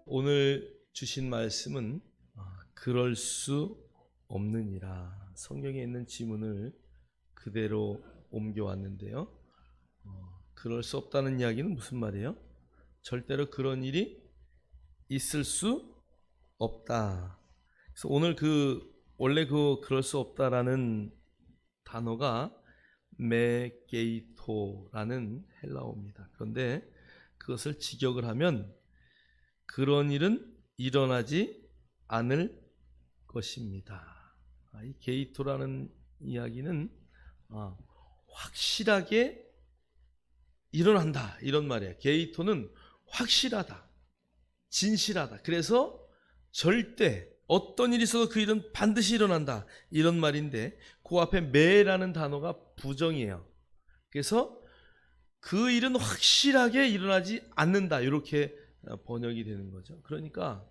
오늘 주신 말씀은 그럴 수 없느니라. 성경에 있는 지문을 그대로 옮겨왔는데요. 그럴 수 없다는 이야기는 무슨 말이에요? 절대로 그런 일이 있을 수 없다. 그래서 오늘 원래 그럴 수 없다라는 단어가 메게이토라는 헬라어입니다. 그런데 그것을 직역을 하면 그런 일은 일어나지 않을 것입니다. 이 게이토라는 이야기는 확실하게 일어난다 이런 말이에요. 게이토는 확실하다, 진실하다. 그래서 절대 어떤 일이 있어도 그 일은 반드시 일어난다 이런 말인데, 그 앞에 매라는 단어가 부정이에요. 그래서 그 일은 확실하게 일어나지 않는다 이렇게 번역이 되는 거죠. 그러니까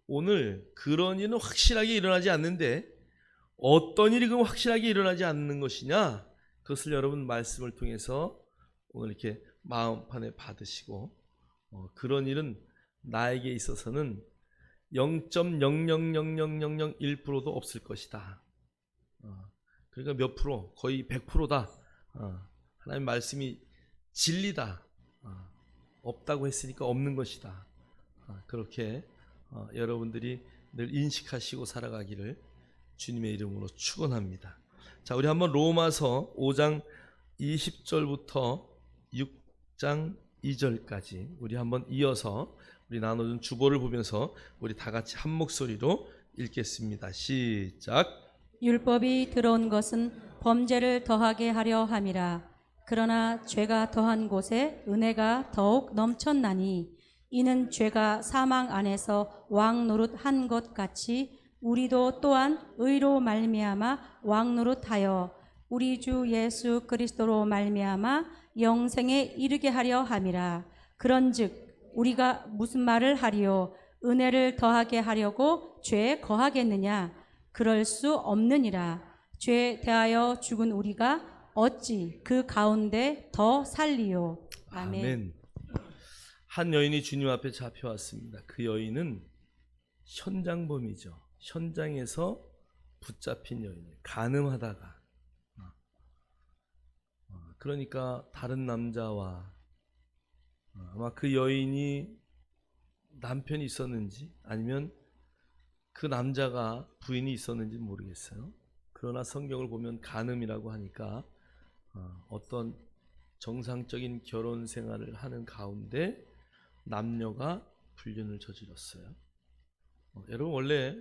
오늘 그런 일은 확실하게 일어나지 않는데 어떤 일이 그럼 확실하게 일어나지 않는 것이냐, 그것을 여러분 말씀을 통해서 오늘 이렇게 마음판에 받으시고, 그런 일은 나에게 있어서는 0.0000001%도 없을 것이다. 그러니까 몇 프로? 거의 100%다. 하나님 말씀이 진리다. 없다고 했으니까 없는 것이다. 그렇게 여러분들이 늘 인식하시고 살아가기를 주님의 이름으로 축원합니다. 자, 우리 한번 로마서 5장 20절부터 6장 2절까지 우리 한번 이어서 우리 나눠준 주보를 보면서 우리 다 같이 한 목소리로 읽겠습니다. 시작. 율법이 들어온 것은 범죄를 더하게 하려 함이라. 그러나 죄가 더한 곳에 은혜가 더욱 넘쳤나니 이는 죄가 사망 안에서 왕 노릇한 것 같이 우리도 또한 의로 말미암아 왕 노릇하여 우리 주 예수 그리스도로 말미암아 영생에 이르게 하려 함이라. 그런즉 우리가 무슨 말을 하리요? 은혜를 더하게 하려고 죄에 거하겠느냐? 그럴 수 없느니라. 죄에 대하여 죽은 우리가 어찌 그 가운데 더 살리요? 아멘. 한 여인이 주님 앞에 잡혀왔습니다. 그 여인은 현장범이죠. 현장에서 붙잡힌 여인이에요. 간음하다가, 그러니까 다른 남자와, 아마 그 여인이 남편이 있었는지 아니면 그 남자가 부인이 있었는지 모르겠어요. 그러나 성경을 보면 간음이라고 하니까 어떤 정상적인 결혼 생활을 하는 가운데 남녀가 불륜을 저질렀어요. 여러분, 원래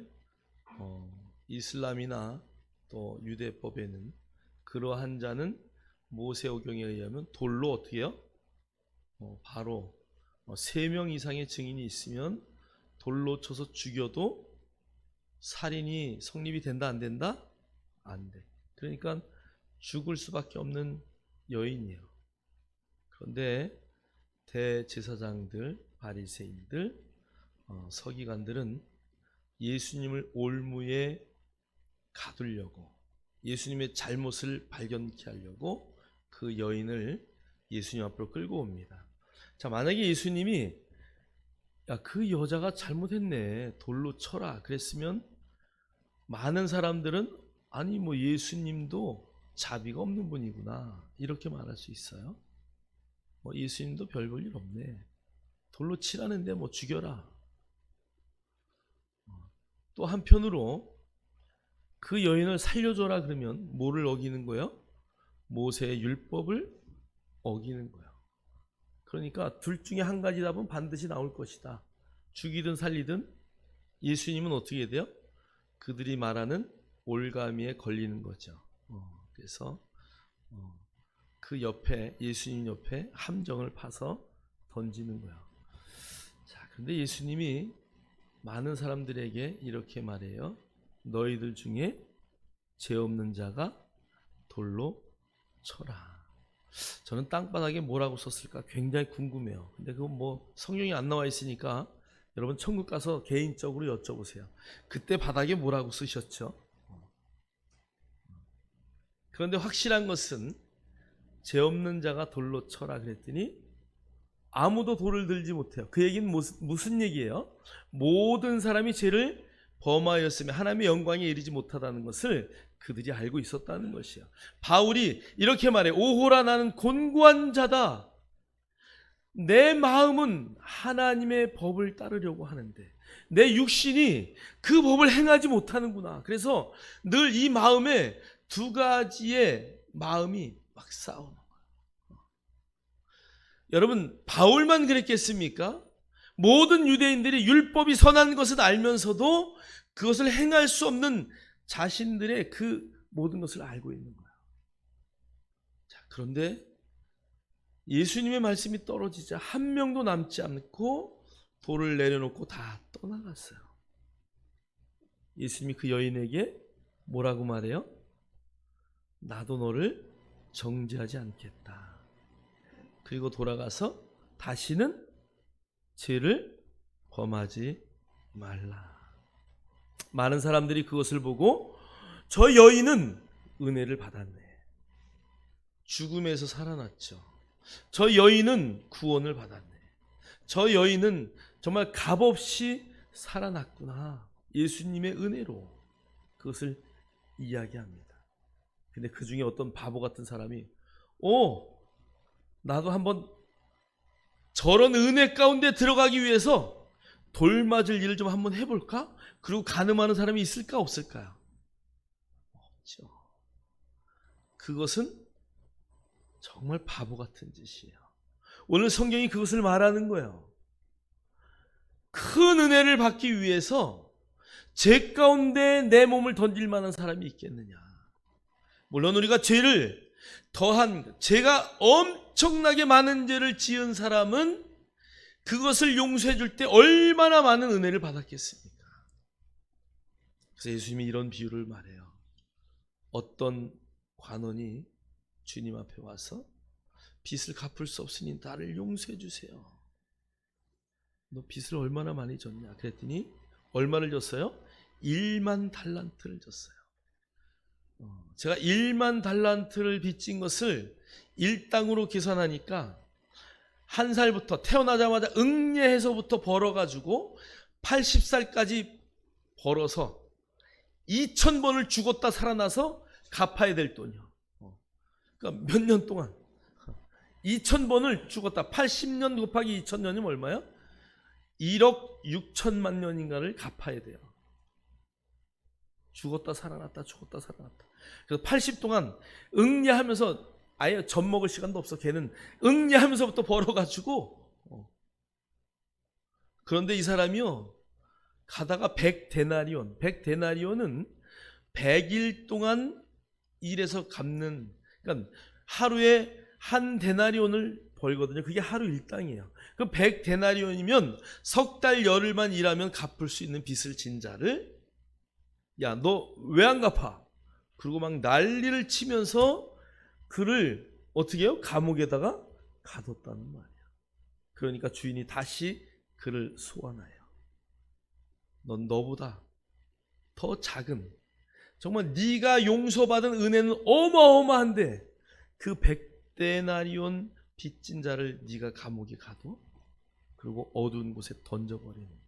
이슬람이나 또 유대법에는 그러한 자는 모세오경에 의하면 돌로 어떻게 해요? 바로 3명 이상의 증인이 있으면 돌로 쳐서 죽여도 살인이 성립이 된다 안 된다? 안 돼. 그러니까 죽을 수밖에 없는 여인이에요. 그런데 대제사장들, 바리새인들, 서기관들은 예수님을 올무에 가두려고, 예수님의 잘못을 발견케 하려고 그 여인을 예수님 앞으로 끌고 옵니다. 자, 만약에 예수님이 야, 그 여자가 잘못했네, 돌로 쳐라 그랬으면 많은 사람들은 아니 뭐 예수님도 자비가 없는 분이구나 이렇게 말할 수 있어요. 예수님도 별 볼 일 없네, 돌로 치라는데 뭐 죽여라. 또 한편으로 그 여인을 살려줘라 그러면 뭐를 어기는 거예요? 모세의 율법을 어기는 거예요. 그러니까 둘 중에 한 가지 답은 반드시 나올 것이다. 죽이든 살리든 예수님은 어떻게 돼요? 그들이 말하는 올가미에 걸리는 거죠. 그래서 그 옆에, 예수님 옆에 함정을 파서 던지는 거예요. 자, 그런데 예수님이 많은 사람들에게 이렇게 말해요. 너희들 중에 죄 없는 자가 돌로 쳐라. 저는 땅바닥에 뭐라고 썼을까 굉장히 궁금해요. 근데 그건 뭐 성경이 안 나와 있으니까 여러분 천국 가서 개인적으로 여쭤보세요. 그때 바닥에 뭐라고 쓰셨죠? 그런데 확실한 것은 죄 없는 자가 돌로 쳐라 그랬더니 아무도 돌을 들지 못해요. 그 얘기는 무슨 얘기예요? 모든 사람이 죄를 범하였으며 하나님의 영광에 이르지 못하다는 것을 그들이 알고 있었다는 것이에요. 바울이 이렇게 말해, 오호라 나는 곤고한 자다. 내 마음은 하나님의 법을 따르려고 하는데 내 육신이 그 법을 행하지 못하는구나. 그래서 늘 이 마음에 두 가지의 마음이 막 싸우는 거예요. 여러분, 바울만 그랬겠습니까? 모든 유대인들이 율법이 선한 것을 알면서도 그것을 행할 수 없는 자신들의 그 모든 것을 알고 있는 거예요. 자, 그런데 예수님의 말씀이 떨어지자 한 명도 남지 않고 돌을 내려놓고 다 떠나갔어요. 예수님이 그 여인에게 뭐라고 말해요? 나도 너를 정죄하지 않겠다. 그리고 돌아가서 다시는 죄를 범하지 말라. 많은 사람들이 그것을 보고 저 여인은 은혜를 받았네. 죽음에서 살아났죠. 저 여인은 구원을 받았네. 저 여인은 정말 값없이 살아났구나. 예수님의 은혜로 그것을 이야기합니다. 근데 그 중에 어떤 바보 같은 사람이 나도 한번 저런 은혜 가운데 들어가기 위해서 돌 맞을 일을 좀 한번 해볼까? 그리고 가늠하는 사람이 있을까 없을까요? 없죠. 그것은 정말 바보 같은 짓이에요. 오늘 성경이 그것을 말하는 거예요. 큰 은혜를 받기 위해서 죄 가운데 내 몸을 던질 만한 사람이 있겠느냐. 물론 우리가 죄를 더한, 죄가 엄청나게 많은 죄를 지은 사람은 그것을 용서해 줄 때 얼마나 많은 은혜를 받았겠습니까? 그래서 예수님이 이런 비유를 말해요. 어떤 관원이 주님 앞에 와서 빚을 갚을 수 없으니 나를 용서해 주세요. 너 빚을 얼마나 많이 졌냐? 그랬더니 얼마를 줬어요? 1만 달란트를 줬어요. 제가 1만 달란트를 빚진 것을 일당으로 계산하니까 한 살부터 태어나자마자 응예해서부터 벌어가지고 80살까지 벌어서 2000번을 죽었다 살아나서 갚아야 될 돈이요. 그러니까 몇 년 동안 2000번을 죽었다, 80년 곱하기 2000년이면 얼마요? 1억 6천만 년인가를 갚아야 돼요. 죽었다 살아났다 죽었다 살아났다. 그래서 80 동안 응예하면서 아예 젖 먹을 시간도 없어. 걔는 응예하면서부터 벌어가지고 그런데 이 사람이요 가다가 100데나리온, 100데나리온은 100일 동안 일해서 갚는, 그러니까 하루에 한 데나리온을 벌거든요. 그게 하루 일당이에요. 그 100데나리온이면 석 달 열흘만 일하면 갚을 수 있는 빚을 진 자를, 야, 너 왜 안 갚아? 그리고 막 난리를 치면서 그를 어떻게 해요? 감옥에다가 가뒀다는 말이에요. 그러니까 주인이 다시 그를 소환해요. 넌 너보다 더 작은, 정말 네가 용서받은 은혜는 어마어마한데 그 100데나리온 빚진 자를 네가 감옥에 가둬? 그리고 어두운 곳에 던져버리는 거야.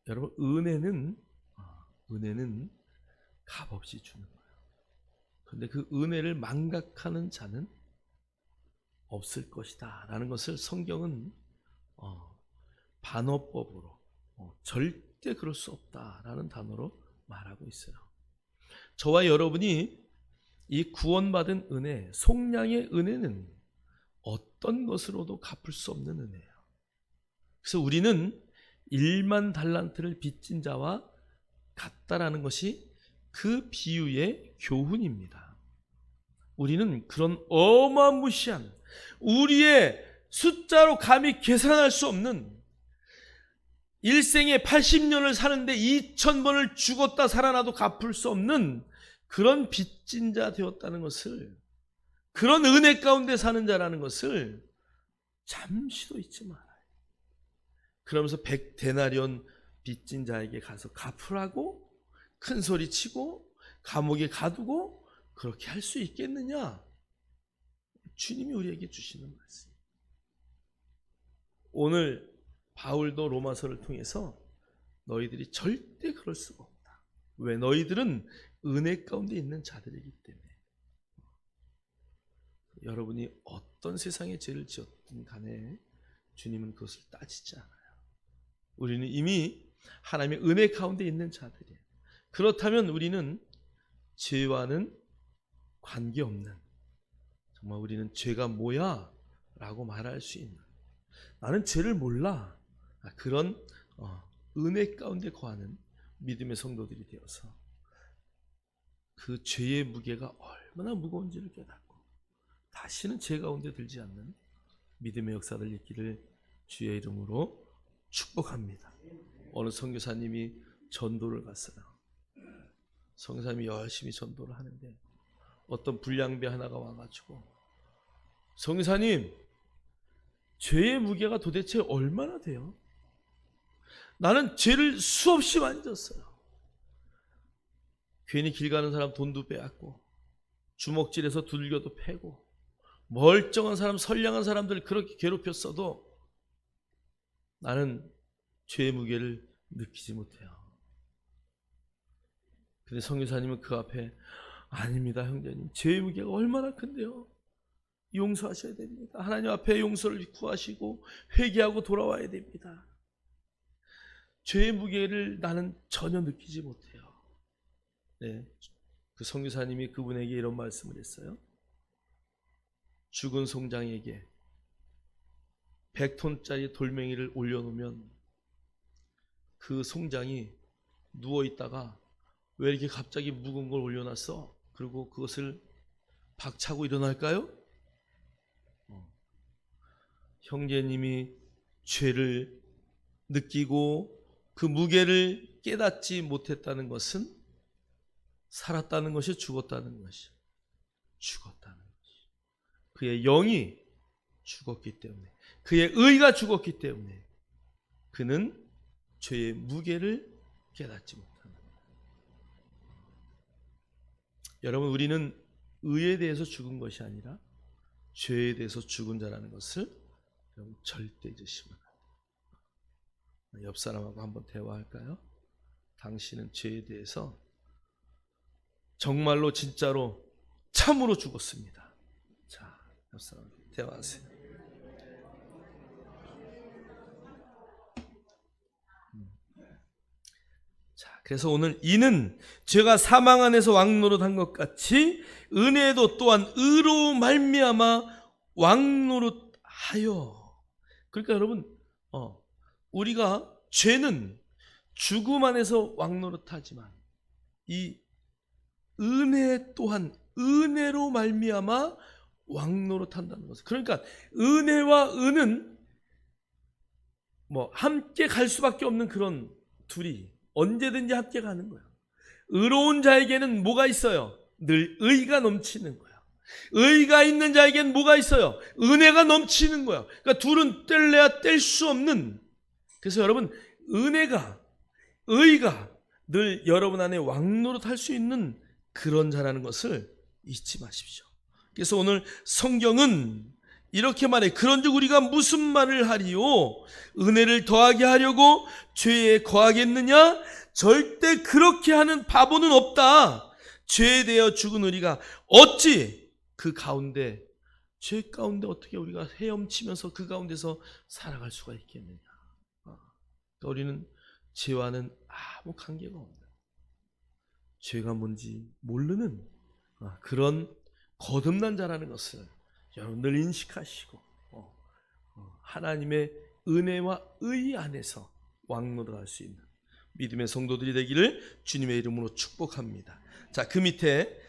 여러분, 은혜는 값없이 주는 거예요. 그런데 그 은혜를 망각하는 자는 없을 것이다 라는 것을 성경은 반어법으로 절대 그럴 수 없다라는 단어로 말하고 있어요. 저와 여러분이 이 구원받은 은혜, 속량의 은혜는 어떤 것으로도 갚을 수 없는 은혜예요. 그래서 우리는 1만 달란트를 빚진 자와 같다라는 것이 그 비유의 교훈입니다. 우리는 그런 어마무시한, 우리의 숫자로 감히 계산할 수 없는, 일생에 80년을 사는데 2000번을 죽었다 살아나도 갚을 수 없는 그런 빚진 자 되었다는 것을, 그런 은혜 가운데 사는 자라는 것을 잠시도 잊지 말아요. 그러면서 100데나리온 빚진 자에게 가서 갚으라고 큰 소리 치고 감옥에 가두고 그렇게 할 수 있겠느냐? 주님이 우리에게 주시는 말씀. 오늘 바울도 로마서를 통해서 너희들이 절대 그럴 수가 없다. 왜? 너희들은 은혜 가운데 있는 자들이기 때문에. 여러분이 어떤 세상의 죄를 지었든 간에 주님은 그것을 따지지 않아요. 우리는 이미 하나님의 은혜 가운데 있는 자들이에요. 그렇다면 우리는 죄와는 관계없는, 정말 우리는 죄가 뭐야? 라고 말할 수 있는, 나는 죄를 몰라, 그런 은혜 가운데 거하는 믿음의 성도들이 되어서 그 죄의 무게가 얼마나 무거운지를 깨닫고 다시는 죄 가운데 들지 않는 믿음의 역사를 있기를 주의 이름으로 축복합니다. 어느 선교사님이 전도를 갔어요. 선교사님이 열심히 전도를 하는데 어떤 불량배 하나가 와가지고, 선교사님, 죄의 무게가 도대체 얼마나 돼요? 나는 죄를 수없이 만졌어요. 괜히 길 가는 사람 돈도 빼앗고, 주먹질해서 두들겨도 패고, 멀쩡한 사람, 선량한 사람들 그렇게 괴롭혔어도 나는 죄의 무게를 느끼지 못해요. 근데 선교사님은 그 앞에, 아닙니다 형제님, 죄의 무게가 얼마나 큰데요. 용서하셔야 됩니다. 하나님 앞에 용서를 구하시고 회개하고 돌아와야 됩니다. 죄의 무게를 나는 전혀 느끼지 못해요. 네, 그 선교사님이 그분에게 이런 말씀을 했어요. 죽은 송장에게 100톤짜리 돌멩이를 올려놓으면 그 송장이 누워있다가 왜 이렇게 갑자기 무거운 걸 올려놨어? 그리고 그것을 박차고 일어날까요? 형제님이 죄를 느끼고 그 무게를 깨닫지 못했다는 것은 살았다는 것이 죽었다는 것이, 죽었다는 것이, 그의 영이 죽었기 때문에, 그의 의가 죽었기 때문에 그는 죄의 무게를 깨닫지 못하는 거예요. 여러분, 우리는 의에 대해서 죽은 것이 아니라 죄에 대해서 죽은 자라는 것을 여러분 절대 잊으시면 안 돼요. 옆 사람하고 한번 대화할까요? 당신은 죄에 대해서 정말로 진짜로 참으로 죽었습니다. 자, 옆 사람하고 대화하세요. 자, 그래서 오늘 이는 죄가 사망 안에서 왕노릇한 것 같이 은혜도 또한 의로 말미암아 왕노릇하여. 그러니까 여러분, 우리가 죄는 죽음 안에서 왕노릇하지만 이 은혜 또한 은혜로 말미암아 왕노릇한다는 것을. 그러니까 은혜와 은은 함께 갈 수밖에 없는 그런 둘이 언제든지 함께 가는 거예요. 의로운 자에게는 뭐가 있어요? 늘 의가 넘치는 거예요. 의가 있는 자에게는 뭐가 있어요? 은혜가 넘치는 거예요. 그러니까 둘은 뗄래야 뗄 수 없는. 그래서 여러분, 은혜가, 의가 늘 여러분 안에 왕노릇할 수 있는 그런 자라는 것을 잊지 마십시오. 그래서 오늘 성경은 이렇게 말해. 그런즉 우리가 무슨 말을 하리요? 은혜를 더하게 하려고 죄에 거하겠느냐? 절대 그렇게 하는 바보는 없다. 죄에 대하여 죽은 우리가 어찌 그 가운데, 죄 가운데 어떻게 우리가 헤엄치면서 그 가운데서 살아갈 수가 있겠느냐? 그러니까 우리는 죄와는 아무 관계가 없는, 죄가 뭔지 모르는 그런 거듭난 자라는 것을 여러분들 인식하시고 하나님의 은혜와 의 안에서 왕노릇할 수 있는 믿음의 성도들이 되기를 주님의 이름으로 축복합니다. 자, 그 밑에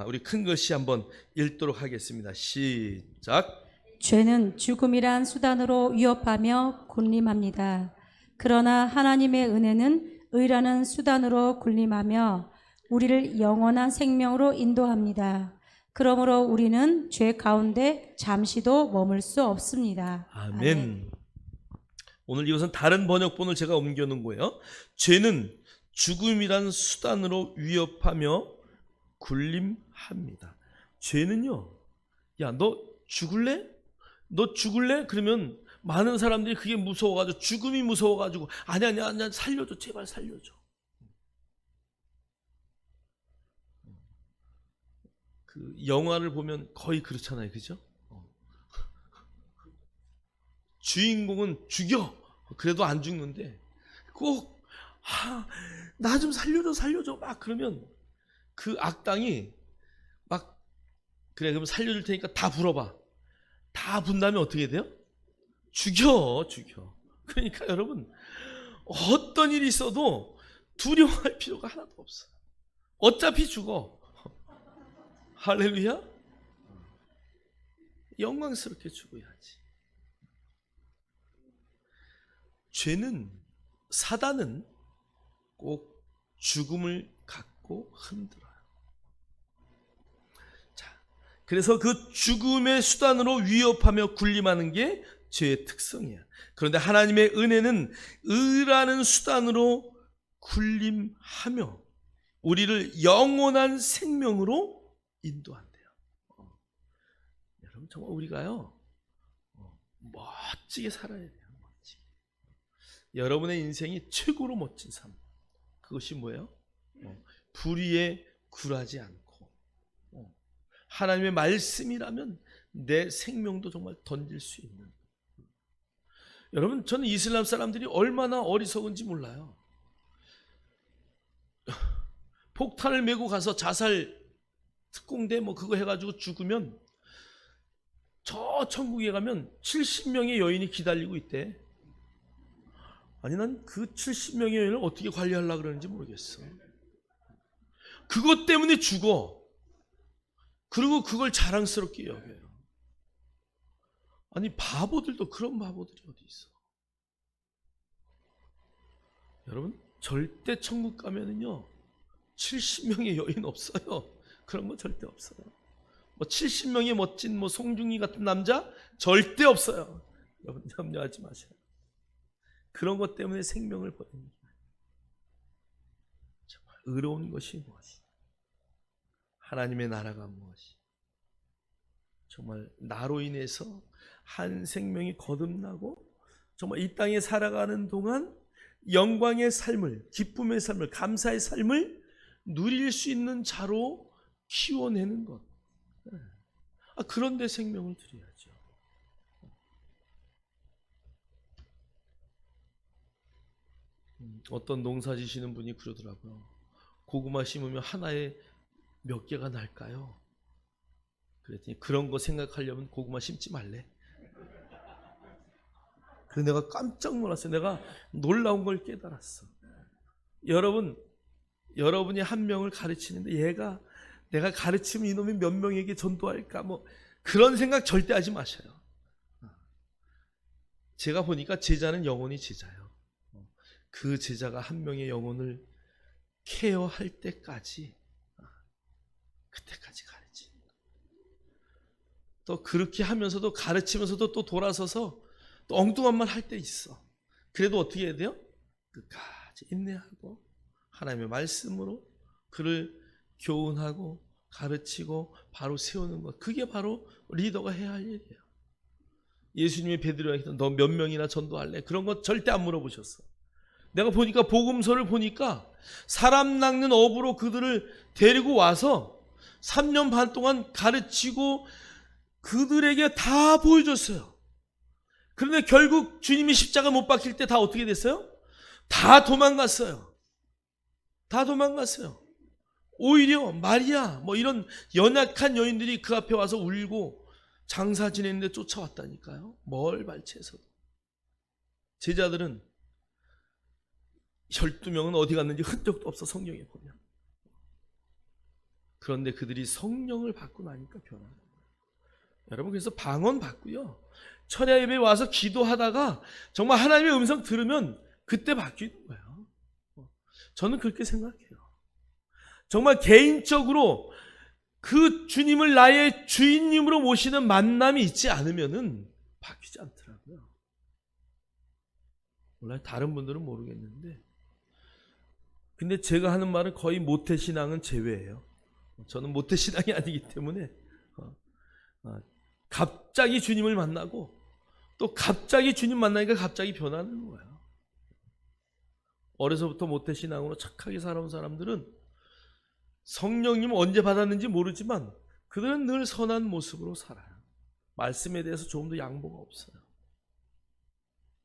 우리 큰 글씨 한번 읽도록 하겠습니다. 시작. 죄는 죽음이란 수단으로 위협하며 군림합니다. 그러나 하나님의 은혜는 의라는 수단으로 군림하며 우리를 영원한 생명으로 인도합니다. 그러므로 우리는 죄 가운데 잠시도 머물 수 없습니다. 아멘. 아멘. 오늘 이것은 다른 번역본을 제가 옮겨놓은 거예요. 죄는 죽음이란 수단으로 위협하며 군림합니다. 죄는요, 야, 너 죽을래? 너 죽을래? 그러면 많은 사람들이 그게 무서워가지고, 죽음이 무서워가지고, 아니야, 살려줘, 제발 살려줘. 그 영화를 보면 거의 그렇잖아요, 그죠? 주인공은 죽여, 그래도 안 죽는데 꼭 나 좀 살려줘 막 그러면 그 악당이 막 그래 그럼 살려줄 테니까 다 불어봐. 다 분다면 어떻게 돼요? 죽여. 그러니까 여러분, 어떤 일이 있어도 두려워할 필요가 하나도 없어. 어차피 죽어. 할렐루야. 영광스럽게 죽어야지. 죄는, 사단은 꼭 죽음을 갖고 흔들어요. 자, 그래서 그 죽음의 수단으로 위협하며 군림하는 게 죄의 특성이야. 그런데 하나님의 은혜는 의라는 수단으로 군림하며 우리를 영원한 생명으로 인도한대요. 여러분, 정말 우리가요 멋지게 살아야 돼요. 멋지게. 여러분의 인생이 최고로 멋진 삶, 그것이 뭐예요? 불의에 굴하지 않고 하나님의 말씀이라면 내 생명도 정말 던질 수 있는. 여러분, 저는 이슬람 사람들이 얼마나 어리석은지 몰라요. 폭탄을 메고 가서 자살 특공대 뭐 그거 해가지고 죽으면 저 천국에 가면 70명의 여인이 기다리고 있대. 아니, 난 그 70명의 여인을 어떻게 관리하려고 그러는지 모르겠어. 그것 때문에 죽어. 그리고 그걸 자랑스럽게 여겨요. 아니, 바보들도 그런 바보들이 어디 있어. 여러분, 절대 천국 가면은요 70명의 여인 없어요. 그런 거 절대 없어요. 뭐 70명의 멋진 뭐 송중기 같은 남자 절대 없어요. 여러분, 염려하지 마세요. 그런 것 때문에 생명을 버립니다. 정말 의로운 것이 무엇이, 하나님의 나라가 무엇이, 정말 나로 인해서 한 생명이 거듭나고 정말 이 땅에 살아가는 동안 영광의 삶을, 기쁨의 삶을, 감사의 삶을 누릴 수 있는 자로 키워내는 것. 그런데 생명을 드려야죠. 어떤 농사 지시는 분이 그러더라고요. 고구마 심으면 하나에 몇 개가 날까요? 그랬더니 그런 거 생각하려면 고구마 심지 말래. 그래서 내가 깜짝 놀랐어요. 내가 놀라운 걸 깨달았어. 여러분이 한 명을 가르치는데 내가 가르치면 이놈이 몇 명에게 전도할까, 뭐 그런 생각 절대 하지 마셔요. 제가 보니까 제자는 영원히 제자예요. 그 제자가 한 명의 영혼을 케어할 때까지, 그때까지 가르치. 또 그렇게 하면서도 가르치면서도 또 돌아서서 또 엉뚱한 말 할 때 있어. 그래도 어떻게 해야 돼요? 끝까지 인내하고 하나님의 말씀으로 그를 교훈하고 가르치고 바로 세우는 것. 그게 바로 리더가 해야 할 일이에요. 예수님이 베드로에게 너 몇 명이나 전도할래? 그런 거 절대 안 물어보셨어. 내가 보니까 복음서를 보니까 사람 낚는 업으로 그들을 데리고 와서 3년 반 동안 가르치고 그들에게 다 보여줬어요. 그런데 결국 주님이 십자가 못 박힐 때 다 어떻게 됐어요? 다 도망갔어요. 다 도망갔어요. 오히려 마리아 뭐 이런 연약한 여인들이 그 앞에 와서 울고 장사 지내는데 쫓아왔다니까요. 뭘 발치해서도. 제자들은 12명은 어디 갔는지 흔적도 없어, 성경에 보면. 그런데 그들이 성령을 받고 나니까 변하는 거예요. 여러분, 그래서 방언 받고요, 철야 예배에 와서 기도하다가 정말 하나님의 음성 들으면 그때 바뀌는 거예요. 저는 그렇게 생각해요. 정말 개인적으로 그 주님을 나의 주인님으로 모시는 만남이 있지 않으면은 바뀌지 않더라고요. 물론 다른 분들은 모르겠는데, 근데 제가 하는 말은 거의 모태신앙은 제외예요. 저는 모태신앙이 아니기 때문에 갑자기 주님을 만나고 또 갑자기 주님 만나니까 갑자기 변하는 거예요. 어려서부터 모태신앙으로 착하게 살아온 사람들은 성령님 언제 받았는지 모르지만 그들은 늘 선한 모습으로 살아요. 말씀에 대해서 조금 더 양보가 없어요.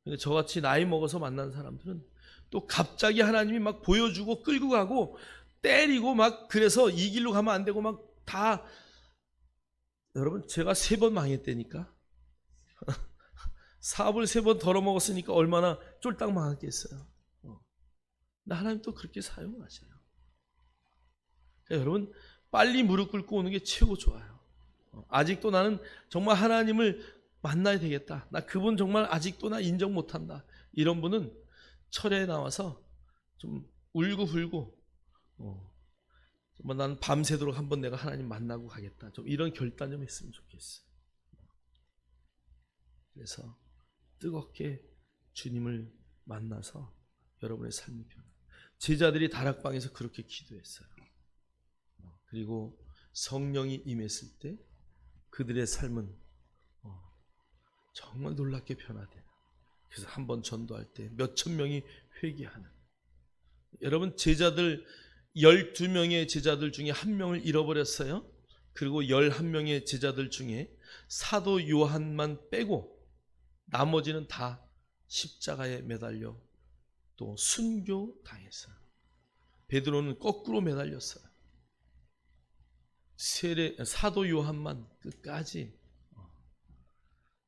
근데 저같이 나이 먹어서 만난 사람들은 또 갑자기 하나님이 막 보여주고 끌고 가고 때리고 막 그래서 이 길로 가면 안 되고 막 다, 여러분 제가 3번 망했다니까. 사업을 3번 덜어먹었으니까 얼마나 쫄딱 망했겠어요. 근데 하나님 또 그렇게 사용하셔요. 그러니까 여러분 빨리 무릎 꿇고 오는 게 최고 좋아요. 아직도 나는 정말 하나님을 만나야 되겠다. 나 그분 정말 아직도 나 인정 못한다. 이런 분은 철에 나와서 좀 울고불고 정말 나는 밤새도록 한번 내가 하나님 만나고 가겠다. 좀 이런 결단 좀 했으면 좋겠어요. 그래서 뜨겁게 주님을 만나서 여러분의 삶이 변해요. 제자들이 다락방에서 그렇게 기도했어요. 그리고 성령이 임했을 때 그들의 삶은 정말 놀랍게 변화돼요. 그래서 한번 전도할 때 몇천 명이 회개하는. 여러분 제자들 12명의 제자들 중에 1명을 잃어버렸어요. 그리고 11명의 제자들 중에 사도 요한만 빼고 나머지는 다 십자가에 매달려 또 순교 당했어요. 베드로는 거꾸로 매달렸어요. 사도 요한만 끝까지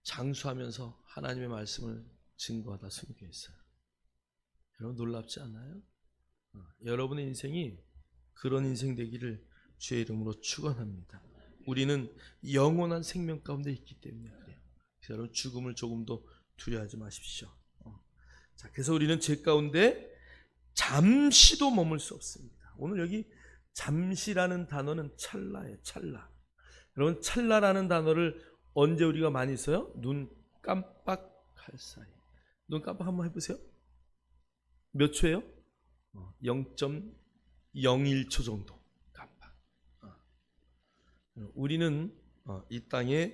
장수하면서 하나님의 말씀을 증거하다 순교했어요. 여러분 놀랍지 않아요? 여러분의 인생이 그런 인생 되기를 주의 이름으로 축원합니다. 우리는 영원한 생명 가운데 있기 때문에 그래요. 그래서 여러분 죽음을 조금도 두려워하지 마십시오. 자, 그래서 우리는 죄 가운데 잠시도 머물 수 없습니다. 오늘 여기 잠시라는 단어는 찰나예요. 찰나. 여러분 찰나라는 단어를 언제 우리가 많이 써요? 눈 깜빡할 사이. 눈 깜빡 한번 해보세요. 몇 초예요? 0.01초 정도 깜빡. 우리는 이 땅에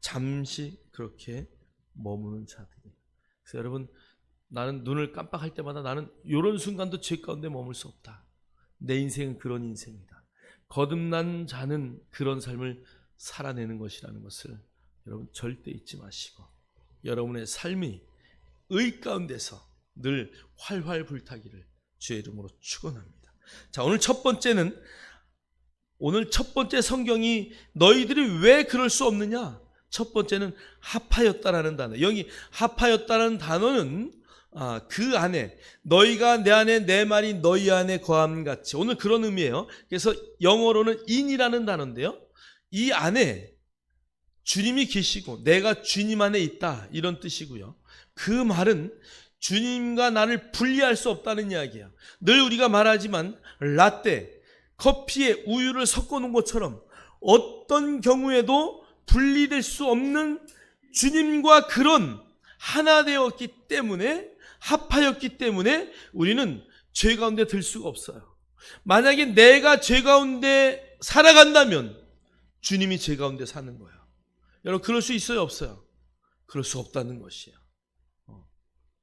잠시 그렇게 머무는 자들이에요. 그래서 여러분 나는 눈을 깜빡할 때마다 나는 이런 순간도 죄 가운데 머물 수 없다. 내 인생은 그런 인생이다. 거듭난 자는 그런 삶을 살아내는 것이라는 것을 여러분 절대 잊지 마시고 여러분의 삶이 의 가운데서 늘 활활 불타기를 주의 이름으로 축원합니다. 자, 오늘 첫 번째 성경이 너희들이 왜 그럴 수 없느냐? 첫 번째는 합하였다라는 단어. 여기 합하였다라는 단어는 그 안에 너희가 내 안에 내 말이 너희 안에 거함 같이 오늘 그런 의미예요. 그래서 영어로는 in이라는 단어인데요. 이 안에 주님이 계시고 내가 주님 안에 있다 이런 뜻이고요. 그 말은 주님과 나를 분리할 수 없다는 이야기예요. 늘 우리가 말하지만 라떼, 커피에 우유를 섞어 놓은 것처럼 어떤 경우에도 분리될 수 없는 주님과 그런 하나 되었기 때문에 합하였기 때문에 우리는 죄 가운데 들 수가 없어요. 만약에 내가 죄 가운데 살아간다면 주님이 죄 가운데 사는 거예요. 여러분 그럴 수 있어요 없어요? 그럴 수 없다는 것이에요.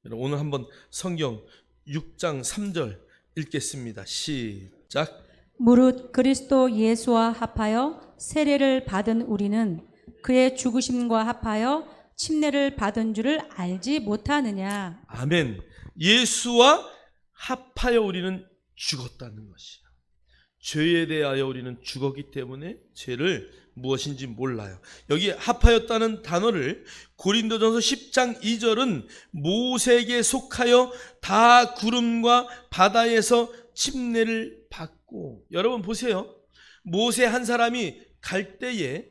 여러분 오늘 한번 성경 6장 3절 읽겠습니다. 시작. 무릇 그리스도 예수와 합하여 세례를 받은 우리는 그의 죽으심과 합하여 침례를 받은 줄을 알지 못하느냐. 아멘. 예수와 합하여 우리는 죽었다는 것이에요. 죄에 대하여 우리는 죽었기 때문에 죄를 무엇인지 몰라요. 여기 합하였다는 단어를 고린도전서 10장 2절은 모세에게 속하여 다 구름과 바다에서 침례를 받고. 여러분 보세요. 모세 한 사람이 갈 때에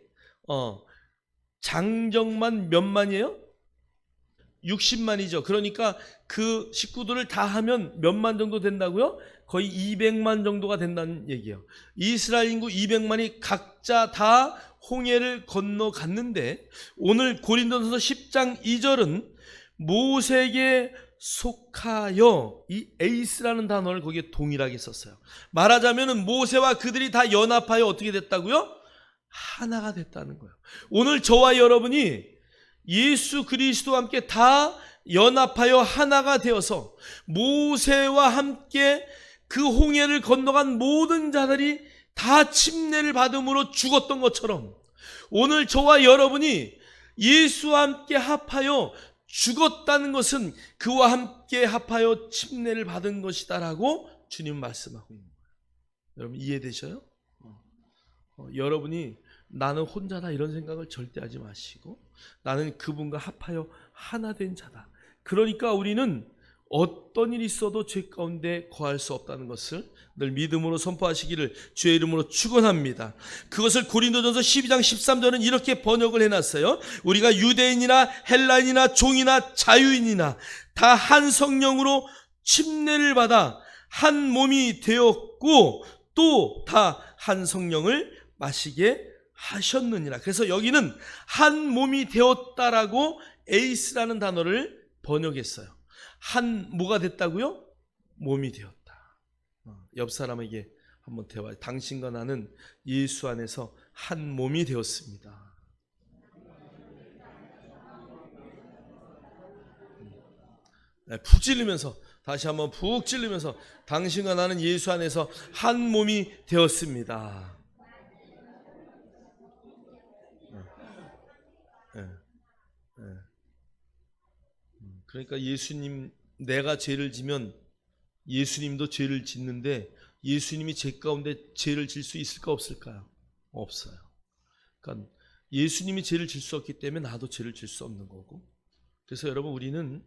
장정만 몇 만이에요? 60만이죠. 그러니까 그 식구들을 다 하면 몇 만 정도 된다고요? 거의 200만 정도가 된다는 얘기예요. 이스라엘 인구 200만이 각자 다 홍해를 건너갔는데 오늘 고린도전서 10장 2절은 모세에게 속하여 이 에이스라는 단어를 거기에 동일하게 썼어요. 말하자면 모세와 그들이 다 연합하여 어떻게 됐다고요? 하나가 됐다는 거예요. 오늘 저와 여러분이 예수 그리스도와 함께 다 연합하여 하나가 되어서 모세와 함께 그 홍해를 건너간 모든 자들이 다 침례를 받음으로 죽었던 것처럼 오늘 저와 여러분이 예수와 함께 합하여 죽었다는 것은 그와 함께 합하여 침례를 받은 것이다라고 주님 말씀하고 있는 거예요. 여러분 이해되셔요? 여러분이 나는 혼자다 이런 생각을 절대 하지 마시고 나는 그분과 합하여 하나 된 자다. 그러니까 우리는 어떤 일이 있어도 죄 가운데 거할 수 없다는 것을 늘 믿음으로 선포하시기를 주의 이름으로 축원합니다. 그것을 고린도전서 12장 13절은 이렇게 번역을 해놨어요. 우리가 유대인이나 헬라인이나 종이나 자유인이나 다 한 성령으로 침례를 받아 한 몸이 되었고 또 다 한 성령을 마시게 하셨느니라. 그래서 여기는 한 몸이 되었다라고 에이스라는 단어를 번역했어요. 한 뭐가 됐다고요? 몸이 되었다. 옆 사람에게 한번 대화해. 당신과 나는 예수 안에서 한 몸이 되었습니다. 푹 찌르면서 다시 한번 푹 찌르면서 당신과 나는 예수 안에서 한 몸이 되었습니다. 그러니까 예수님, 내가 죄를 지면 예수님도 죄를 짓는데 예수님이 죄 가운데 죄를 질 수 있을까 없을까요? 없어요. 그러니까 예수님이 죄를 질 수 없기 때문에 나도 죄를 질 수 없는 거고. 그래서 여러분 우리는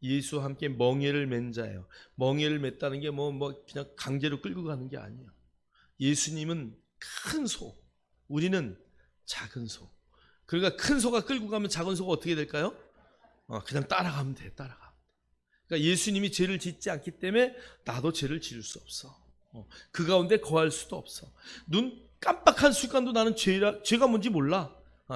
예수와 함께 멍에를 맨 자예요. 멍에를 맸다는 게 뭐 그냥 강제로 끌고 가는 게 아니에요. 예수님은 큰 소, 우리는 작은 소. 그러니까 큰 소가 끌고 가면 작은 소가 어떻게 될까요? 그냥 따라가면 돼. 따라가면 돼. 그러니까 예수님이 죄를 짓지 않기 때문에 나도 죄를 지을 수 없어. 그 가운데 거할 수도 없어. 눈 깜빡한 순간도 나는 죄가 뭔지 몰라.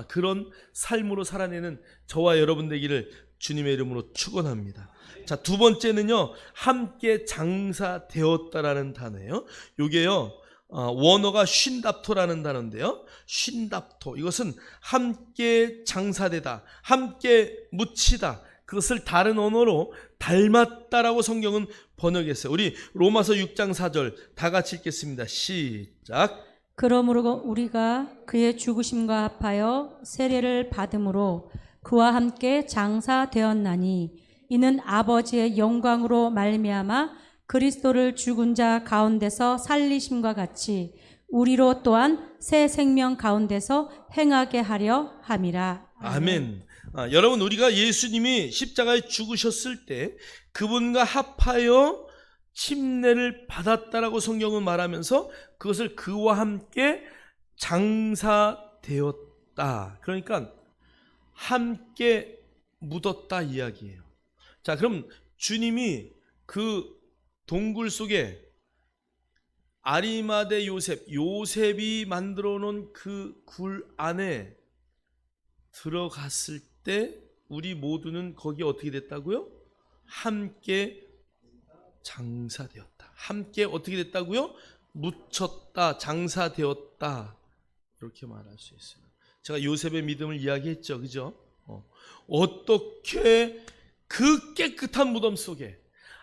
그런 삶으로 살아내는 저와 여러분 되기를 주님의 이름으로 축원합니다. 자, 두 번째는요, 함께 장사되었다라는 단어예요. 요게요, 원어가 쉰답토라는 단어인데요. 쉰답토, 이것은 함께 장사되다, 함께 묻히다, 그것을 다른 언어로 닮았다라고 성경은 번역했어요. 우리 로마서 6장 4절 다 같이 읽겠습니다. 시작. 그러므로 우리가 그의 죽으심과 합하여 세례를 받음으로 그와 함께 장사되었나니 이는 아버지의 영광으로 말미암아 그리스도를 죽은 자 가운데서 살리심과 같이 우리로 또한 새 생명 가운데서 행하게 하려 함이라. 아멘. 여러분 우리가 예수님이 십자가에 죽으셨을 때 그분과 합하여 침례를 받았다라고 성경은 말하면서 그것을 그와 함께 장사되었다. 그러니까 함께 묻었다 이야기예요. 자, 그럼 주님이 그 동굴 속에 아리마대 요셉이 만들어 놓은 그 굴 안에 들어갔을 때 우리 모두는 거기에 어떻게 됐다고요? 함께 장사되었다. 함께 어떻게 됐다고요? 묻혔다, 장사되었다. 이렇게 말할 수 있어요. 제가 요셉의 믿음을 이야기했죠. 그죠? 어떻게 그 깨끗한 무덤 속에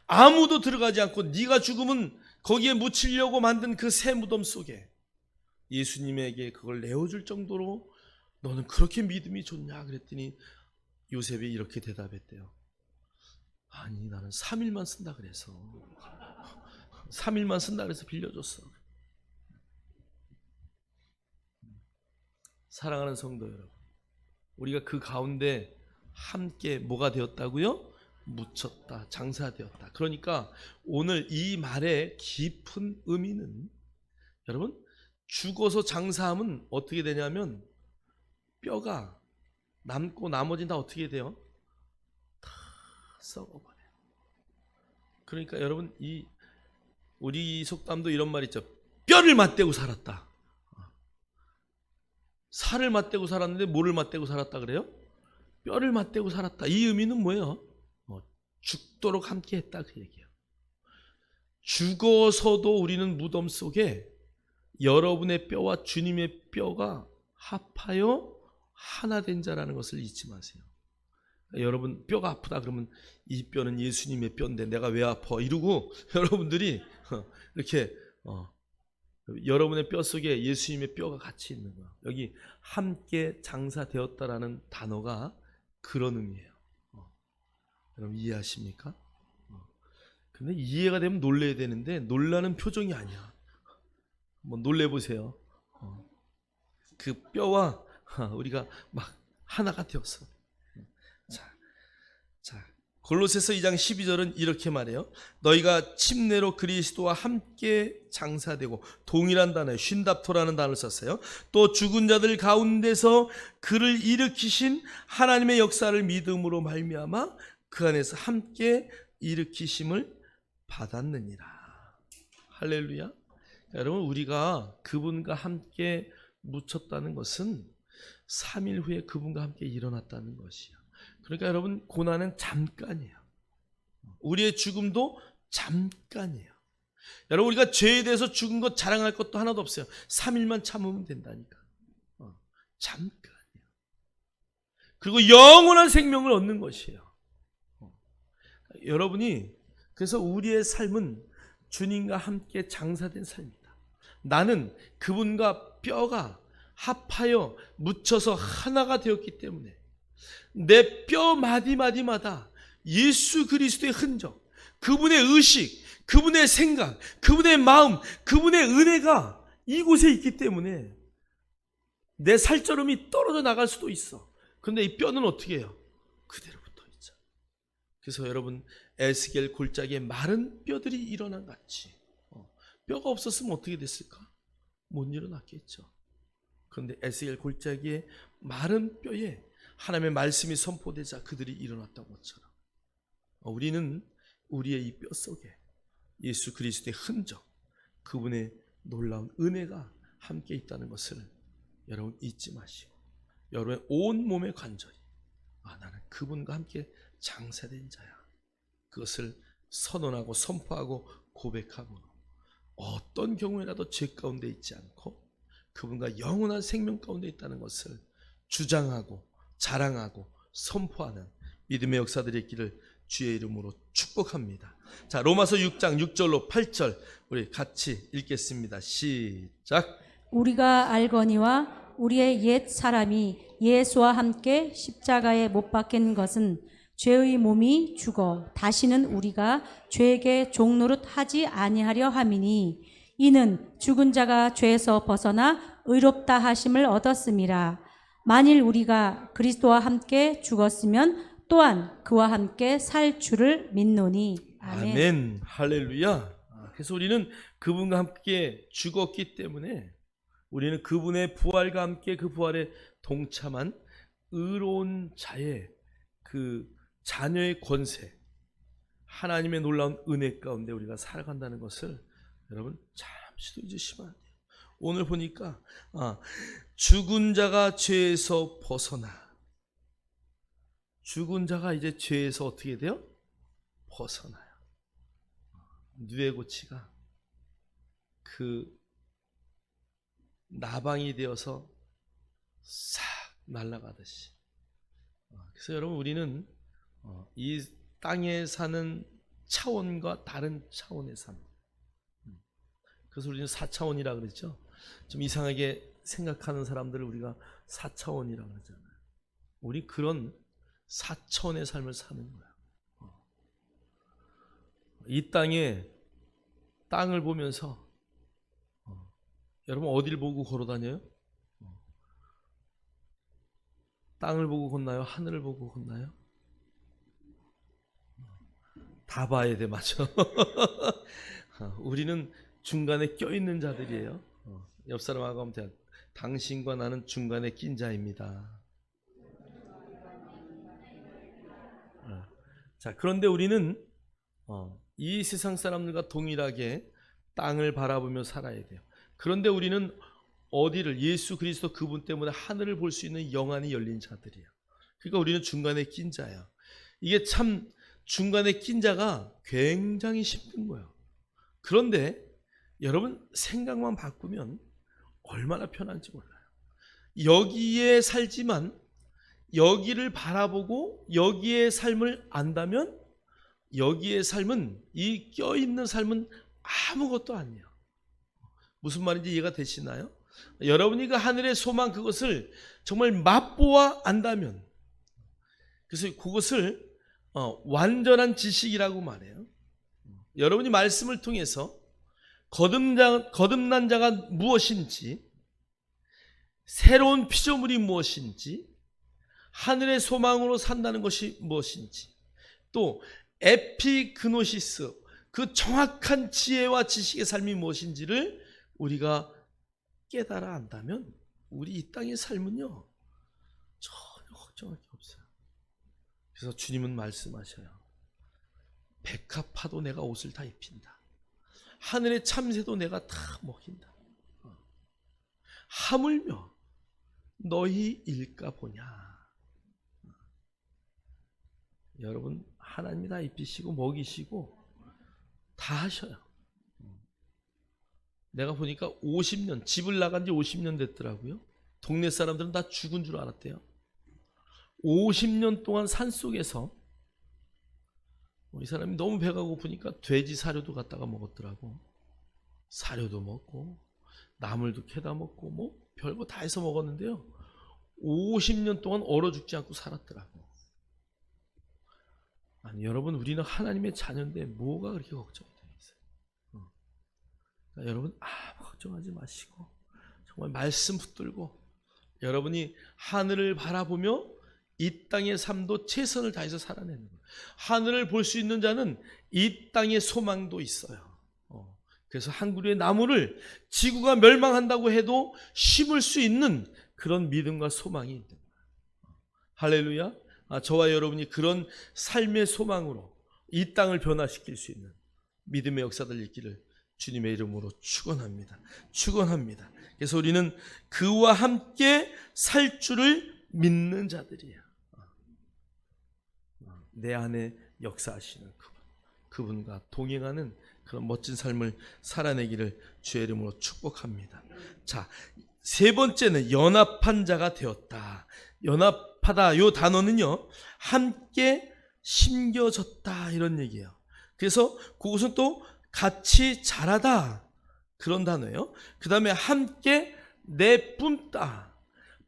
아무도 들어가지 않고 네가 죽으면 거기에 묻히려고 만든 그 새 무덤 속에 예수님에게 그걸 내어줄 정도로 너는 그렇게 믿음이 좋냐 그랬더니 요셉이 이렇게 대답했대요. 아니 나는 3일만 쓴다 그래서 3일만 쓴다 그래서 빌려줬어. 사랑하는 성도 여러분, 우리가 그 가운데 함께 뭐가 되었다고요? 묻혔다, 장사되었다. 그러니까 오늘 이 말의 깊은 의미는 여러분 죽어서 장사하면 어떻게 되냐면 뼈가 남고 나머지는 다 어떻게 돼요? 다 썩어버려요. 그러니까 여러분 우리 속담도 이런 말 있죠. 뼈를 맞대고 살았다. 살을 맞대고 살았는데 뭐를 맞대고 살았다 그래요? 뼈를 맞대고 살았다. 이 의미는 뭐예요? 죽도록 함께 했다 그 얘기예요. 죽어서도 우리는 무덤 속에 여러분의 뼈와 주님의 뼈가 합하여 하나 된 자라는 것을 잊지 마세요. 여러분 뼈가 아프다 그러면 이 뼈는 예수님의 뼈인데 내가 왜 아파 이러고 여러분들이 이렇게 여러분의 뼈 속에 예수님의 뼈가 같이 있는 거야. 여기 함께 장사되었다라는 단어가 그런 의미예요. 여러분 이해하십니까? 근데 이해가 되면 놀래야 되는데 놀라는 표정이 아니야. 한번 놀래보세요. 그 뼈와 우리가 막 하나가 되어서. 자, 골로새서 2장 12절은 이렇게 말해요. 너희가 침례로 그리스도와 함께 장사되고, 동일한 단어에 쉰답토라는 단어를 썼어요. 또 죽은 자들 가운데서 그를 일으키신 하나님의 역사를 믿음으로 말미암아 그 안에서 함께 일으키심을 받았느니라. 할렐루야. 여러분 우리가 그분과 함께 묻혔다는 것은 3일 후에 그분과 함께 일어났다는 것이야. 그러니까 여러분 고난은 잠깐이에요. 우리의 죽음도 잠깐이에요. 여러분 우리가 죄에 대해서 죽은 것 자랑할 것도 하나도 없어요. 3일만 참으면 된다니까. 잠깐이에요. 그리고 영원한 생명을 얻는 것이에요. 여러분이 그래서 우리의 삶은 주님과 함께 장사된 삶이다. 나는 그분과 뼈가 합하여 묻혀서 하나가 되었기 때문에 내 뼈 마디마디마다 예수 그리스도의 흔적, 그분의 의식, 그분의 생각, 그분의 마음, 그분의 은혜가 이곳에 있기 때문에 내 살처럼이 떨어져 나갈 수도 있어. 그런데 이 뼈는 어떻게 해요? 그대로 붙어 있죠. 그래서 여러분 에스겔 골짜기에 마른 뼈들이 일어난 같이 뼈가 없었으면 어떻게 됐을까? 못 일어났겠죠. 그런데 에스겔 골짜기에 마른 뼈에 하나님의 말씀이 선포되자 그들이 일어났던 것처럼 우리는 우리의 이 뼈 속에 예수 그리스도의 흔적, 그분의 놀라운 은혜가 함께 있다는 것을 여러분 잊지 마시고 여러분의 온 몸의 관절이 나는 그분과 함께 장사된 자야. 그것을 선언하고 선포하고 고백하고 어떤 경우에라도 죄 가운데 있지 않고 그분과 영원한 생명 가운데 있다는 것을 주장하고 자랑하고 선포하는 믿음의 역사들이 있기를 주의 이름으로 축복합니다. 자, 로마서 6장 6절로 8절 우리 같이 읽겠습니다. 시작. 우리가 알거니와 우리의 옛 사람이 예수와 함께 십자가에 못 박힌 것은 죄의 몸이 죽어 다시는 우리가 죄에게 종노릇 하지 아니하려 함이니 이는 죽은 자가 죄에서 벗어나 의롭다 하심을 얻었음이라. 만일 우리가 그리스도와 함께 죽었으면 또한 그와 함께 살 줄을 믿노니. 아멘. 아멘. 할렐루야. 그래서 우리는 그분과 함께 죽었기 때문에 우리는 그분의 부활과 함께 그 부활에 동참한 의로운 자의 그 자녀의 권세, 하나님의 놀라운 은혜 가운데 우리가 살아간다는 것을 여러분 잠시도 잊으시면 안 돼요. 오늘 보니까 죽은 자가 죄에서 벗어나, 죽은 자가 이제 죄에서 어떻게 돼요? 벗어나요. 누에고치가 그 나방이 되어서 싹 날아가듯이. 그래서 여러분 우리는 이 땅에 사는 차원과 다른 차원의 삶. 그래서 우리는 4차원이라 그랬죠. 좀 이상하게 생각하는 사람들을 우리가 4차원이라 그러잖아요. 우리 그런 4차원의 삶을 사는 거야. 이 땅에 땅을 보면서 여러분 어디를 보고 걸어 다녀요? 땅을 보고 걷나요? 하늘을 보고 걷나요? 다 봐야 돼, 맞죠? 우리는 중간에 껴있는 자들이에요. 옆 사람하고 하면 돼. 당신과 나는 중간에 낀 자입니다. 자, 그런데 우리는 이 세상 사람들과 동일하게 땅을 바라보며 살아야 돼요. 그런데 우리는 어디를, 예수 그리스도 그분 때문에 하늘을 볼 수 있는 영안이 열린 자들이에요. 그러니까 우리는 중간에 낀 자야. 이게 참 중간에 낀 자가 굉장히 힘든 거예요. 그런데 여러분 생각만 바꾸면 얼마나 편한지 몰라요. 여기에 살지만 여기를 바라보고 여기의 삶을 안다면 여기의 삶은, 이 껴있는 삶은 아무것도 아니에요. 무슨 말인지 이해가 되시나요? 여러분이 그 하늘의 소망, 그것을 정말 맛보아 안다면, 그래서 그것을 완전한 지식이라고 말해요. 여러분이 말씀을 통해서 거듭난 자가 무엇인지, 새로운 피조물이 무엇인지, 하늘의 소망으로 산다는 것이 무엇인지, 또 에피그노시스, 그 정확한 지혜와 지식의 삶이 무엇인지를 우리가 깨달아 안다면 우리 이 땅의 삶은요 전혀 걱정할 게 없어요. 그래서 주님은 말씀하셔요. 백합화도 내가 옷을 다 입힌다. 하늘의 참새도 내가 다 먹인다. 하물며 너희 일까 보냐. 여러분, 하나님이 다 입히시고 먹이시고 다 하셔요. 내가 보니까 50년, 집을 나간 지 50년 됐더라고요. 동네 사람들은 다 죽은 줄 알았대요. 50년 동안 산속에서 이 사람이 너무 배가 고프니까 돼지 사료도 갖다가 먹었더라고. 사료도 먹고 나물도 캐다 먹고 뭐 별거 다 해서 먹었는데요, 50년 동안 얼어 죽지 않고 살았더라고. 아니, 여러분, 우리는 하나님의 자녀인데 뭐가 그렇게 걱정이 되겠어요? 그러니까 여러분, 걱정하지 마시고 정말 말씀 붙들고 여러분이 하늘을 바라보며 이 땅의 삶도 최선을 다해서 살아내는 거예요. 하늘을 볼 수 있는 자는 이 땅의 소망도 있어요. 그래서 한 그루의 나무를 지구가 멸망한다고 해도 심을 수 있는 그런 믿음과 소망이 있는 거예요. 할렐루야. 저와 여러분이 그런 삶의 소망으로 이 땅을 변화시킬 수 있는 믿음의 역사들 있기를 주님의 이름으로 축원합니다. 축원합니다. 그래서 우리는 그와 함께 살 줄을 믿는 자들이야. 내 안에 역사하시는 그분과 동행하는 그런 멋진 삶을 살아내기를 주의 이름으로 축복합니다. 자, 세 번째는 연합한 자가 되었다. 연합하다, 요 단어는요, 함께 심겨졌다, 이런 얘기예요. 그래서 그것은 또 같이 자라다, 그런 단어예요. 그 다음에 함께 내뿜다,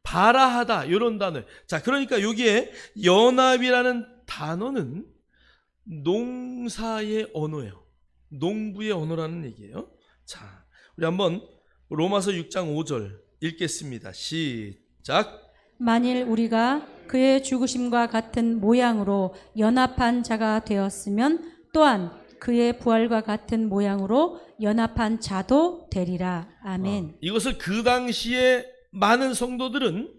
발아하다, 이런 단어예요. 자, 그러니까 여기에 연합이라는 단어는 농사의 언어예요. 농부의 언어라는 얘기예요. 자, 우리 한번 로마서 6장 5절 읽겠습니다. 시작. 만일 우리가 그의 죽으심과 같은 모양으로 연합한 자가 되었으면 또한 그의 부활과 같은 모양으로 연합한 자도 되리라. 아멘. 이것을 그 당시에 많은 성도들은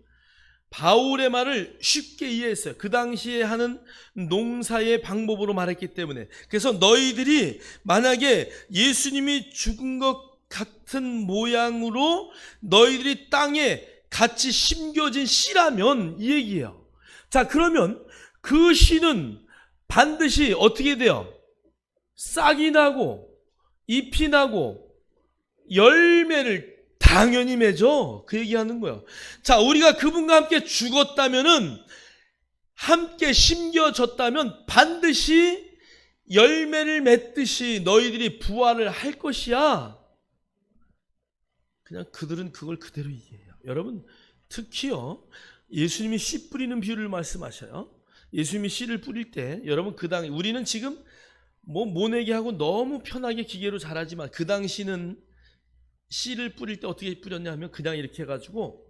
바울의 말을 쉽게 이해했어요. 그 당시에 하는 농사의 방법으로 말했기 때문에. 그래서 너희들이 만약에 예수님이 죽은 것 같은 모양으로 너희들이 땅에 같이 심겨진 씨라면, 이 얘기예요. 자, 그러면 그 씨는 반드시 어떻게 돼요? 싹이 나고 잎이 나고 열매를 당연히 맺어. 그 얘기하는 거예요. 자, 우리가 그분과 함께 죽었다면은, 함께 심겨졌다면 반드시 열매를 맺듯이 너희들이 부활을 할 것이야. 그냥 그들은 그걸 그대로 이해해요. 여러분, 특히요, 예수님이 씨 뿌리는 비유를 말씀하셔요. 예수님이 씨를 뿌릴 때, 여러분, 그 당시, 우리는 지금 모내기 하고 너무 편하게 기계로 잘하지만, 그 당시는 씨를 뿌릴 때 어떻게 뿌렸냐 하면 그냥 이렇게 해가지고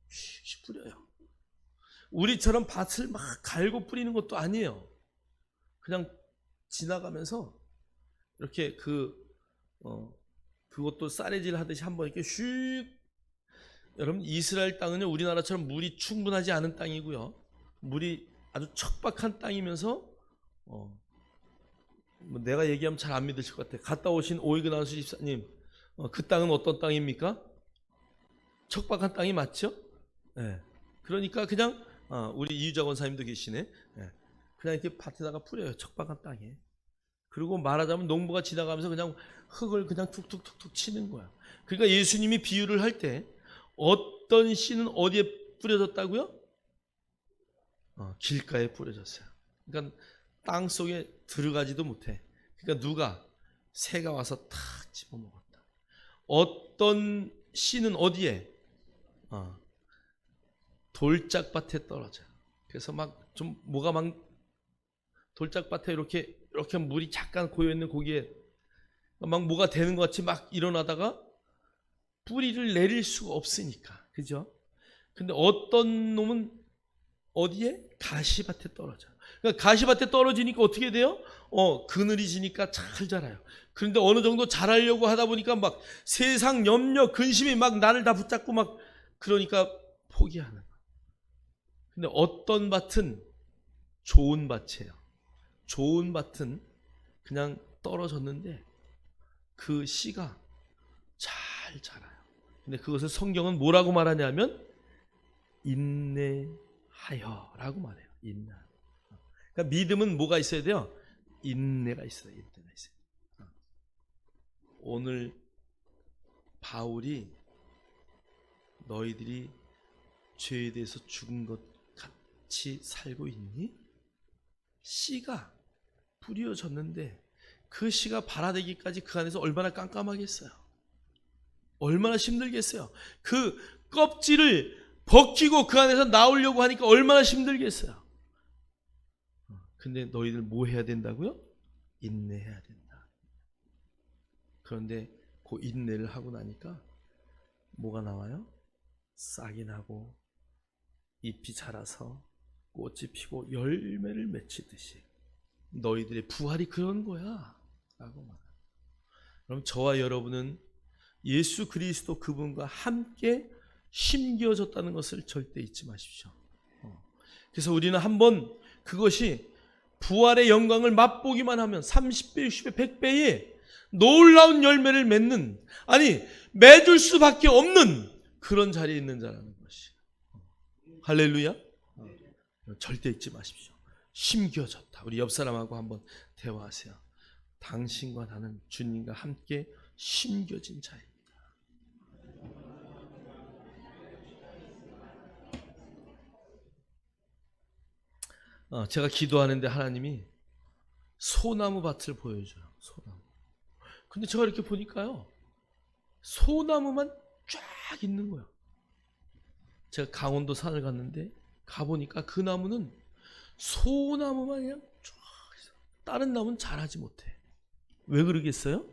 쉬쉬 뿌려요. 우리처럼 밭을 막 갈고 뿌리는 것도 아니에요. 그냥 지나가면서 이렇게 그것도 쌀해질 하듯이 한번 이렇게 슉. 여러분, 이스라엘 땅은요, 우리나라처럼 물이 충분하지 않은 땅이고요, 물이 아주 척박한 땅이면서 내가 얘기하면 잘 안 믿으실 것 같아요. 갔다 오신 오이그나우스 집사님, 그 땅은 어떤 땅입니까? 척박한 땅이 맞죠? 네. 그러니까 그냥 우리 이유자 권사님도 계시네. 네. 그냥 이렇게 밭에다가 뿌려요. 척박한 땅에. 그리고 말하자면 농부가 지나가면서 그냥 흙을 그냥 툭툭툭툭 치는 거야. 그러니까 예수님이 비유를 할 때 어떤 씨는 어디에 뿌려졌다고요? 길가에 뿌려졌어요. 그러니까 땅 속에 들어가지도 못해. 그러니까 누가? 새가 와서 탁 집어먹었다. 어떤 씨는 어디에? 돌짝밭에 떨어져요. 그래서 막 좀 뭐가 막 돌짝밭에 이렇게 물이 잠깐 고여 있는 거기에 막 뭐가 되는 것 같이 막 일어나다가 뿌리를 내릴 수가 없으니까, 그죠? 근데 어떤 놈은 어디에? 가시밭에 떨어져. 그러니까 가시밭에 떨어지니까 어떻게 돼요? 그늘이 지니까 잘 자라요. 그런데 어느 정도 자라려고 하다 보니까 막 세상 염려, 근심이 막 나를 다 붙잡고 막 그러니까 포기하는 거예요. 근데 어떤 밭은 좋은 밭이에요. 좋은 밭은 그냥 떨어졌는데 그 씨가 잘 자라요. 근데 그것을 성경은 뭐라고 말하냐면 인내하여라고 말해요. 인내. 그러니까 믿음은 뭐가 있어야 돼요? 인내가 있어요. 인내가 있어요. 오늘 바울이 너희들이 죄에 대해서 죽은 것 같이 살고 있니? 씨가 뿌려졌는데 그 씨가 발아되기까지 그 안에서 얼마나 깜깜하겠어요. 얼마나 힘들겠어요. 그 껍질을 벗기고 그 안에서 나오려고 하니까 얼마나 힘들겠어요. 근데 너희들 뭐 해야 된다고요? 인내해야 된다. 그런데 그 인내를 하고 나니까 뭐가 나와요? 싹이 나고 잎이 자라서 꽃이 피고 열매를 맺히듯이 너희들의 부활이 그런 거야 라고 말합니다. 그럼 저와 여러분은 예수 그리스도 그분과 함께 심겨졌다는 것을 절대 잊지 마십시오. 그래서 우리는 한번 그것이 부활의 영광을 맛보기만 하면 30배, 60배, 100배의 놀라운 열매를 맺는, 아니 맺을 수밖에 없는 그런 자리에 있는 자라는 것이. 할렐루야. 절대 잊지 마십시오. 심겨졌다. 우리 옆 사람하고 한번 대화하세요. 당신과 나는 주님과 함께 심겨진 자입니다. 제가 기도하는데 하나님이 소나무 밭을 보여줘요. 소나무. 근데 제가 이렇게 보니까요, 소나무만 쫙 있는 거예요. 제가 강원도 산을 갔는데 가보니까 그 나무는 소나무만 그냥 쫙 있어요. 다른 나무는 자라지 못해. 왜 그러겠어요?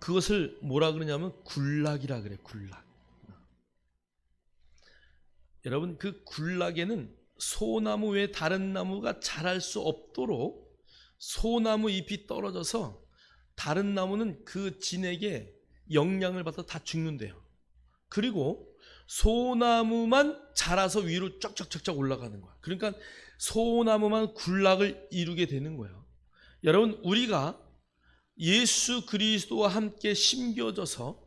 그것을 뭐라 그러냐면 굴락이라 그래. 굴락. 여러분, 그 굴락에는 소나무 외에 다른 나무가 자랄 수 없도록 소나무 잎이 떨어져서 다른 나무는 그 진에게 영양을 받아 다 죽는데요. 그리고 소나무만 자라서 위로 쫙쫙쫙쫙 올라가는 거야. 그러니까 소나무만 굴락을 이루게 되는 거예요. 여러분, 우리가 예수 그리스도와 함께 심겨져서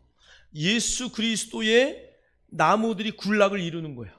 예수 그리스도의 나무들이 굴락을 이루는 거예요.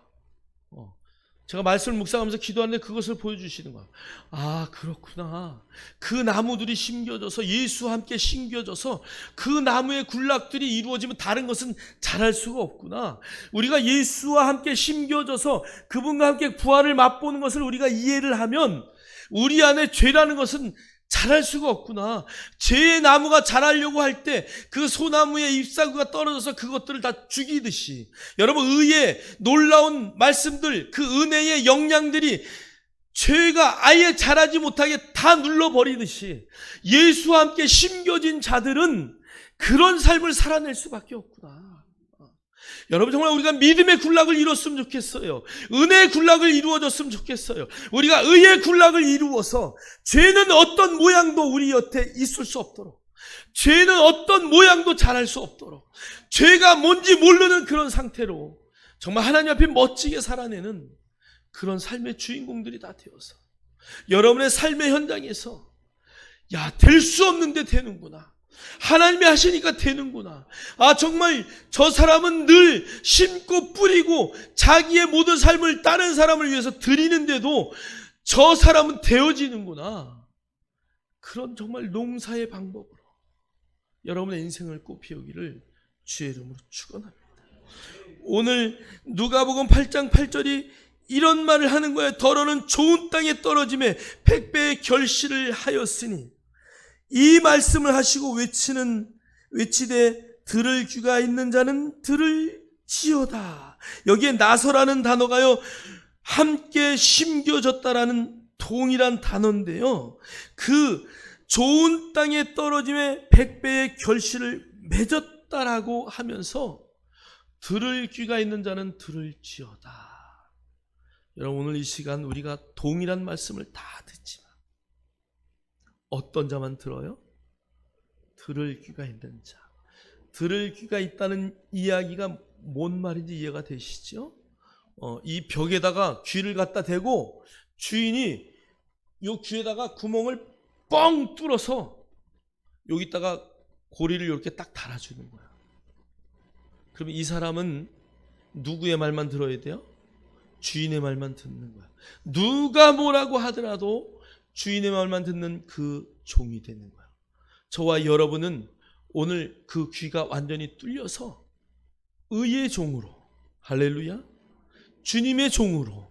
제가 말씀을 묵상하면서 기도하는데 그것을 보여주시는 거예요. 아, 그렇구나. 그 나무들이 심겨져서 예수와 함께 심겨져서 그 나무의 굴락들이 이루어지면 다른 것은 자랄 수가 없구나. 우리가 예수와 함께 심겨져서 그분과 함께 부활을 맛보는 것을 우리가 이해를 하면 우리 안에 죄라는 것은 자랄 수가 없구나. 죄의 나무가 자라려고 할 때 그 소나무의 잎사귀가 떨어져서 그것들을 다 죽이듯이, 여러분, 의의 놀라운 말씀들, 그 은혜의 영향들이 죄가 아예 자라지 못하게 다 눌러버리듯이 예수와 함께 심겨진 자들은 그런 삶을 살아낼 수밖에 없구나. 여러분, 정말 우리가 믿음의 굴락을 이뤘으면 좋겠어요. 은혜의 굴락을 이루어졌으면 좋겠어요. 우리가 의의 굴락을 이루어서 죄는 어떤 모양도 우리 곁에 있을 수 없도록, 죄는 어떤 모양도 자랄 수 없도록, 죄가 뭔지 모르는 그런 상태로 정말 하나님 앞에 멋지게 살아내는 그런 삶의 주인공들이 다 되어서 여러분의 삶의 현장에서 야, 될 수 없는데 되는구나. 하나님이 하시니까 되는구나. 아, 정말 저 사람은 늘 심고 뿌리고 자기의 모든 삶을 다른 사람을 위해서 드리는데도 저 사람은 되어지는구나. 그런 정말 농사의 방법으로 여러분의 인생을 꽃피우기를 주의 이름으로 축원합니다. 오늘 누가복음 8장 8절이 이런 말을 하는 거예요. 더러는 좋은 땅에 떨어짐에 100배의 결실을 하였으니, 이 말씀을 하시고 외치되 들을 귀가 있는 자는 들을지어다. 여기에 나서라는 단어가요, 함께 심겨졌다라는 동일한 단어인데요, 그 좋은 땅에 떨어짐에 100배의 결실을 맺었다라고 하면서 들을 귀가 있는 자는 들을지어다. 여러분, 오늘 이 시간 우리가 동일한 말씀을 다 듣지만 어떤 자만 들어요? 들을 귀가 있는 자. 들을 귀가 있다는 이야기가 뭔 말인지 이해가 되시죠? 이 벽에다가 귀를 갖다 대고 주인이 이 귀에다가 구멍을 뻥 뚫어서 여기다가 고리를 이렇게 딱 달아주는 거야. 그럼 이 사람은 누구의 말만 들어야 돼요? 주인의 말만 듣는 거야. 누가 뭐라고 하더라도 주인의 말만 듣는 그 종이 되는 거야. 저와 여러분은 오늘 그 귀가 완전히 뚫려서 의의 종으로, 할렐루야, 주님의 종으로,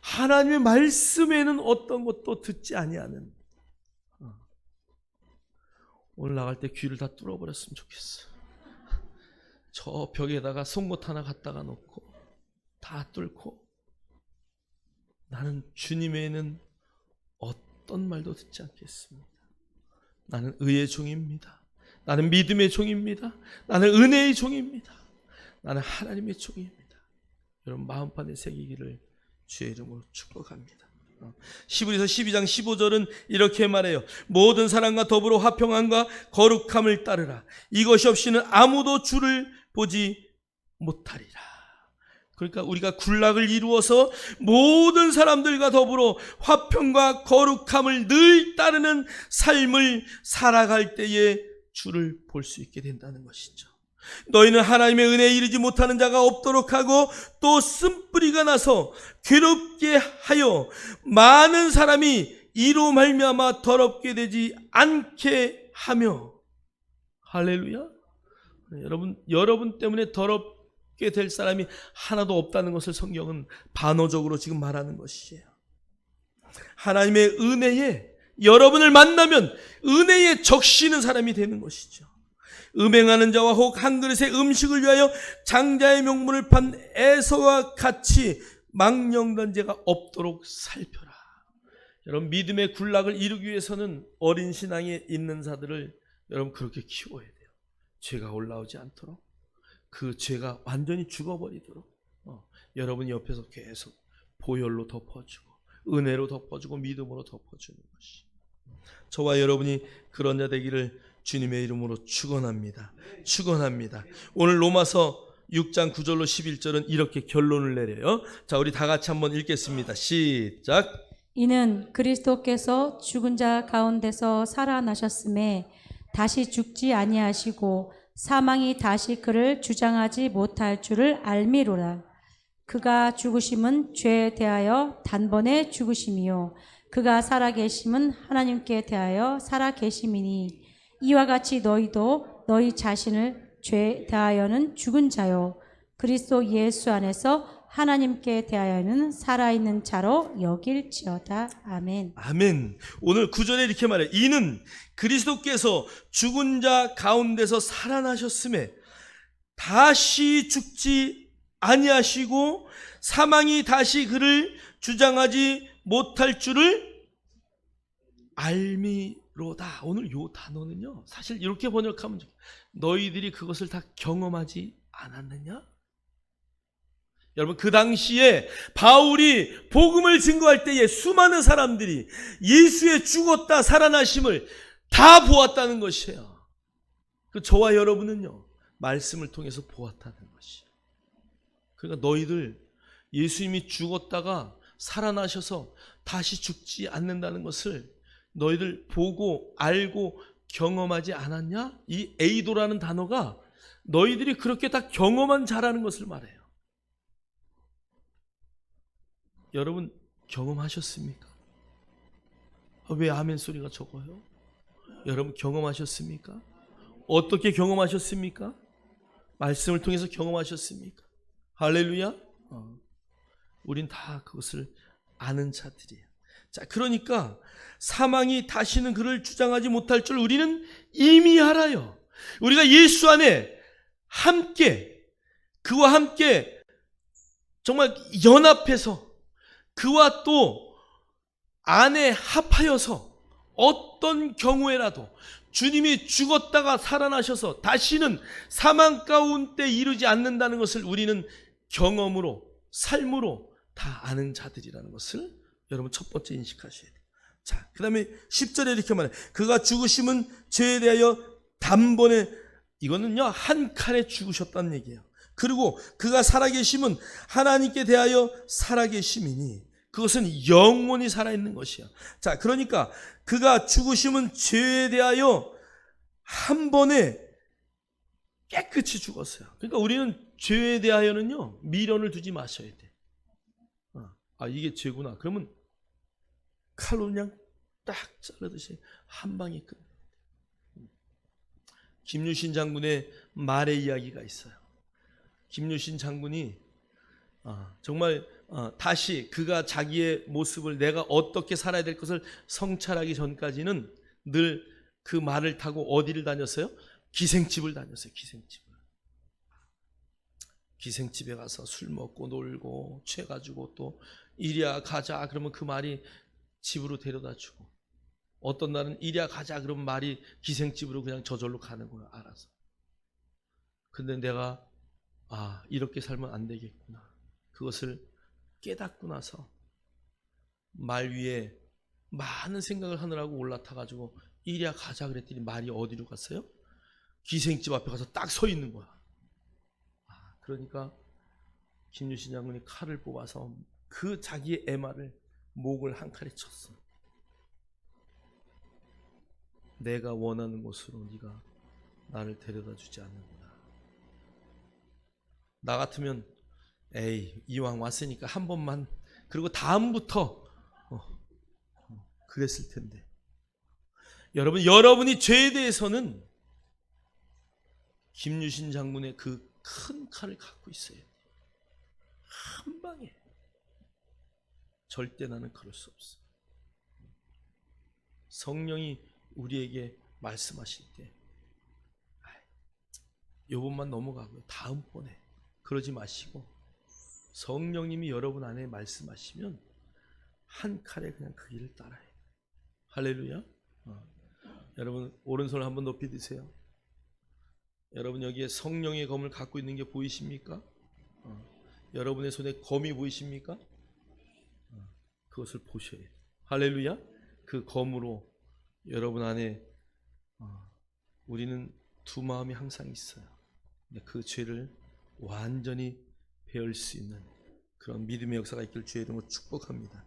하나님의 말씀에는 어떤 것도 듣지 아니하는, 오늘 나갈 때 귀를 다 뚫어버렸으면 좋겠어. 저 벽에다가 송곳 하나 갖다가 놓고 다 뚫고, 나는 주님 외에는 어떤 말도 듣지 않겠습니다. 나는 의의 종입니다. 나는 믿음의 종입니다. 나는 은혜의 종입니다. 나는 하나님의 종입니다. 여러분, 마음판에 새기기를 주의 이름으로 축복합니다. 히브리서 12장 15절은 이렇게 말해요. 모든 사람과 더불어 화평함과 거룩함을 따르라. 이것이 없이는 아무도 주를 보지 못하리라. 그러니까 우리가 군락을 이루어서 모든 사람들과 더불어 화평과 거룩함을 늘 따르는 삶을 살아갈 때에 주를 볼 수 있게 된다는 것이죠. 너희는 하나님의 은혜에 이르지 못하는 자가 없도록 하고, 또 쓴뿌리가 나서 괴롭게 하여 많은 사람이 이로 말미암아 더럽게 되지 않게 하며. 할렐루야. 여러분 때문에 더럽게 될 사람이 하나도 없다는 것을 성경은 반어적으로 지금 말하는 것이에요. 하나님의 은혜에 여러분을 만나면 은혜에 적시는 사람이 되는 것이죠. 음행하는 자와 혹 한 그릇의 음식을 위하여 장자의 명분을 판 에서와 같이 망령된 죄가 없도록 살펴라. 여러분, 믿음의 군락을 이루기 위해서는 어린 신앙에 있는 자들을 여러분 그렇게 키워야 돼요. 죄가 올라오지 않도록, 그 죄가 완전히 죽어버리도록 여러분이 옆에서 계속 보혈로 덮어주고 은혜로 덮어주고 믿음으로 덮어주는 것이, 저와 여러분이 그런 자 되기를 주님의 이름으로 축원합니다. 축원합니다. 오늘 로마서 6장 9절로 11절은 이렇게 결론을 내려요. 자, 우리 다 같이 한번 읽겠습니다. 시작. 이는 그리스도께서 죽은 자 가운데서 살아나셨음에 다시 죽지 아니하시고 사망이 다시 그를 주장하지 못할 줄을 알미로라. 그가 죽으심은 죄에 대하여 단번에 죽으심이요 그가 살아계심은 하나님께 대하여 살아계심이니, 이와 같이 너희도 너희 자신을 죄에 대하여는 죽은 자요 그리스도 예수 안에서 하나님께 대하여는 살아있는 자로 여길지어다. 아멘. 아멘. 오늘 9절에 이렇게 말해요. 이는 그리스도께서 죽은 자 가운데서 살아나셨음에 다시 죽지 아니하시고 사망이 다시 그를 주장하지 못할 줄을 알미로다. 오늘 요 단어는요, 사실 이렇게 번역하면 너희들이 그것을 다 경험하지 않았느냐? 여러분, 그 당시에 바울이 복음을 증거할 때에 수많은 사람들이 예수의 죽었다 살아나심을 다 보았다는 것이에요. 그 저와 여러분은요, 말씀을 통해서 보았다는 것이에요. 그러니까 너희들 예수님이 죽었다가 살아나셔서 다시 죽지 않는다는 것을 너희들 보고 알고 경험하지 않았냐? 이 에이도라는 단어가 너희들이 그렇게 다 경험한 자라는 것을 말해요. 여러분 경험하셨습니까? 왜 아멘 소리가 적어요? 여러분 경험하셨습니까? 어떻게 경험하셨습니까? 말씀을 통해서 경험하셨습니까? 할렐루야. 우린 다 그것을 아는 자들이에요. 자, 그러니까 사망이 다시는 그를 주장하지 못할 줄 우리는 이미 알아요. 우리가 예수 안에 함께, 그와 함께 정말 연합해서 그와 또 안에 합하여서 어떤 경우에라도 주님이 죽었다가 살아나셔서 다시는 사망 가운데 이르지 않는다는 것을 우리는 경험으로, 삶으로 다 아는 자들이라는 것을 여러분 첫 번째 인식하셔야 돼요. 자, 그 다음에 10절에 이렇게 말해요. 그가 죽으심은 죄에 대하여 단번에, 이거는요 한 칼에 죽으셨다는 얘기예요. 그리고 그가 살아계심은 하나님께 대하여 살아계심이니, 그것은 영원히 살아있는 것이야. 자, 그러니까 그가 죽으심은 죄에 대하여 한 번에 깨끗이 죽었어요. 그러니까 우리는 죄에 대하여는요 미련을 두지 마셔야 돼. 이게 죄구나. 그러면 칼로 그냥 딱 자르듯이 한 방에 끝내. 김유신 장군의 말의 이야기가 있어요. 김유신 장군이 정말 다시 그가 자기의 모습을, 내가 어떻게 살아야 될 것을 성찰하기 전까지는 늘 그 말을 타고 어디를 다녔어요? 기생집을 다녔어요. 기생집에 가서 술 먹고 놀고 취해가지고 또 이리야 가자 그러면 그 말이 집으로 데려다 주고, 어떤 날은 이리야 가자 그러면 말이 기생집으로 그냥 저절로 가는 거야, 알아서. 근데 내가 이렇게 살면 안 되겠구나, 그것을 깨닫고 나서 말 위에 많은 생각을 하느라고 올라타가지고 이리야 가자 그랬더니 말이 어디로 갔어요? 기생집 앞에 가서 딱 서 있는 거야. 그러니까 김유신 장군이 칼을 뽑아서 그 자기의 애마를 목을 한 칼에 쳤어. 내가 원하는 곳으로 네가 나를 데려다 주지 않는구나. 나 같으면 이왕 왔으니까 한 번만, 그리고 다음부터 그랬을 텐데. 여러분이 죄에 대해서는 김유신 장군의 그 큰 칼을 갖고 있어야 돼. 한 방에. 절대 나는 그럴 수 없어. 성령이 우리에게 말씀하실 때 요번만 넘어가고요, 다음번에 그러지 마시고, 성령님이 여러분 안에 말씀하시면 한 칼에 그냥 그 길을 따라야 돼요. 할렐루야. 여러분 오른손을 한번 높이 드세요. 여러분 여기에 성령의 검을 갖고 있는 게 보이십니까? 여러분의 손에 검이 보이십니까? 그것을 보셔야 돼요. 할렐루야. 그 검으로 여러분 안에 우리는 두 마음이 항상 있어요. 그 죄를 완전히 배울 수 있는 그런 믿음의 역사가 있길 주의 이름으로 축복합니다.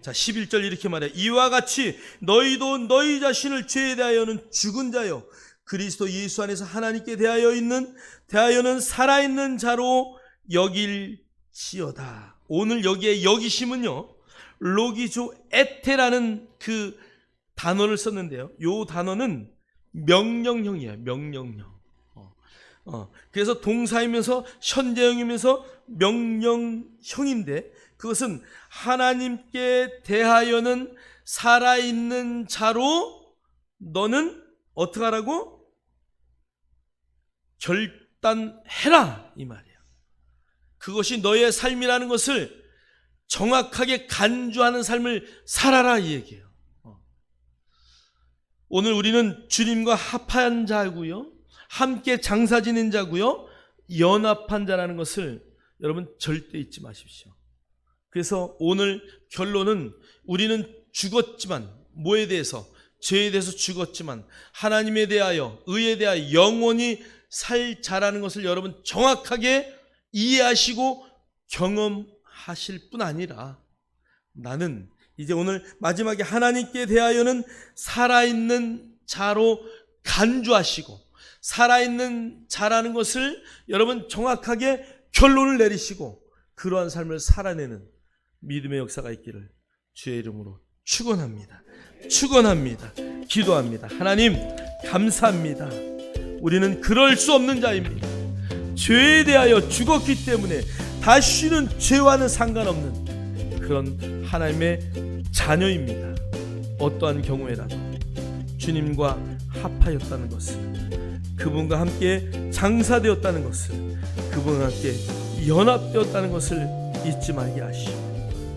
자, 11절 이렇게 말해요. 이와 같이 너희도 너희 자신을 죄에 대하여는 죽은 자요 그리스도 예수 안에서 하나님께 대하여는 살아있는 자로 여길지어다. 오늘 여기에 여기심은요 로기조 에테라는 그 단어를 썼는데요, 요 단어는 명령형이에요. 명령형. 그래서 동사이면서 현재형이면서 명령형인데, 그것은 하나님께 대하여는 살아있는 자로 너는 어떻게 하라고? 결단해라, 이 말이야. 그것이 너의 삶이라는 것을 정확하게 간주하는 삶을 살아라, 이 얘기예요. 오늘 우리는 주님과 합한 자고요, 함께 장사 지낸 자고요, 연합한 자라는 것을 여러분 절대 잊지 마십시오. 그래서 오늘 결론은 우리는 죽었지만, 뭐에 대해서? 죄에 대해서 죽었지만 하나님에 대하여, 의에 대하여 영원히 살 자라는 것을 여러분 정확하게 이해하시고 경험하실 뿐 아니라, 나는 이제 오늘 마지막에 하나님께 대하여는 살아있는 자로 간주하시고, 살아있는 자라는 것을 여러분 정확하게 결론을 내리시고 그러한 삶을 살아내는 믿음의 역사가 있기를 주의 이름으로 축원합니다. 기도합니다. 하나님 감사합니다. 우리는 그럴 수 없는 자입니다. 죄에 대하여 죽었기 때문에 다시는 죄와는 상관없는 그런 하나님의 자녀입니다. 어떠한 경우에라도 주님과 합하였다는 것을, 그분과 함께 장사되었다는 것을, 그분과 함께 연합되었다는 것을 잊지 말게 하시오.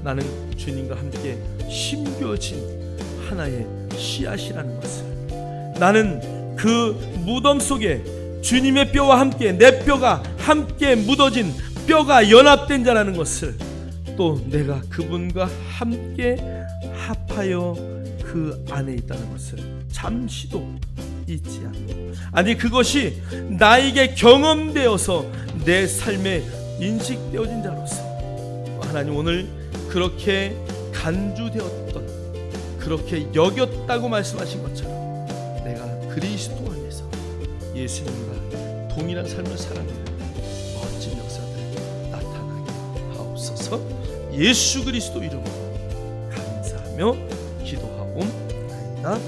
나는 주님과 함께 심겨진 하나의 씨앗이라는 것을, 나는 그 무덤 속에 주님의 뼈와 함께 내 뼈가 함께 묻어진 뼈가 연합된 자라는 것을, 또 내가 그분과 함께 합하여 그 안에 있다는 것을 잠시도 잊지 않고, 아니 그것이 나에게 경험되어서 내 삶에 인식되어진 자로서 하나님 오늘 그렇게 간주되었던, 그렇게 여겼다고 말씀하신 것처럼 내가 그리스도 안에서 예수님과 동일한 삶을 살아가는 멋진 역사들 나타나게 하옵소서. 예수 그리스도 이름으로 감사하며 기도하옵나이다.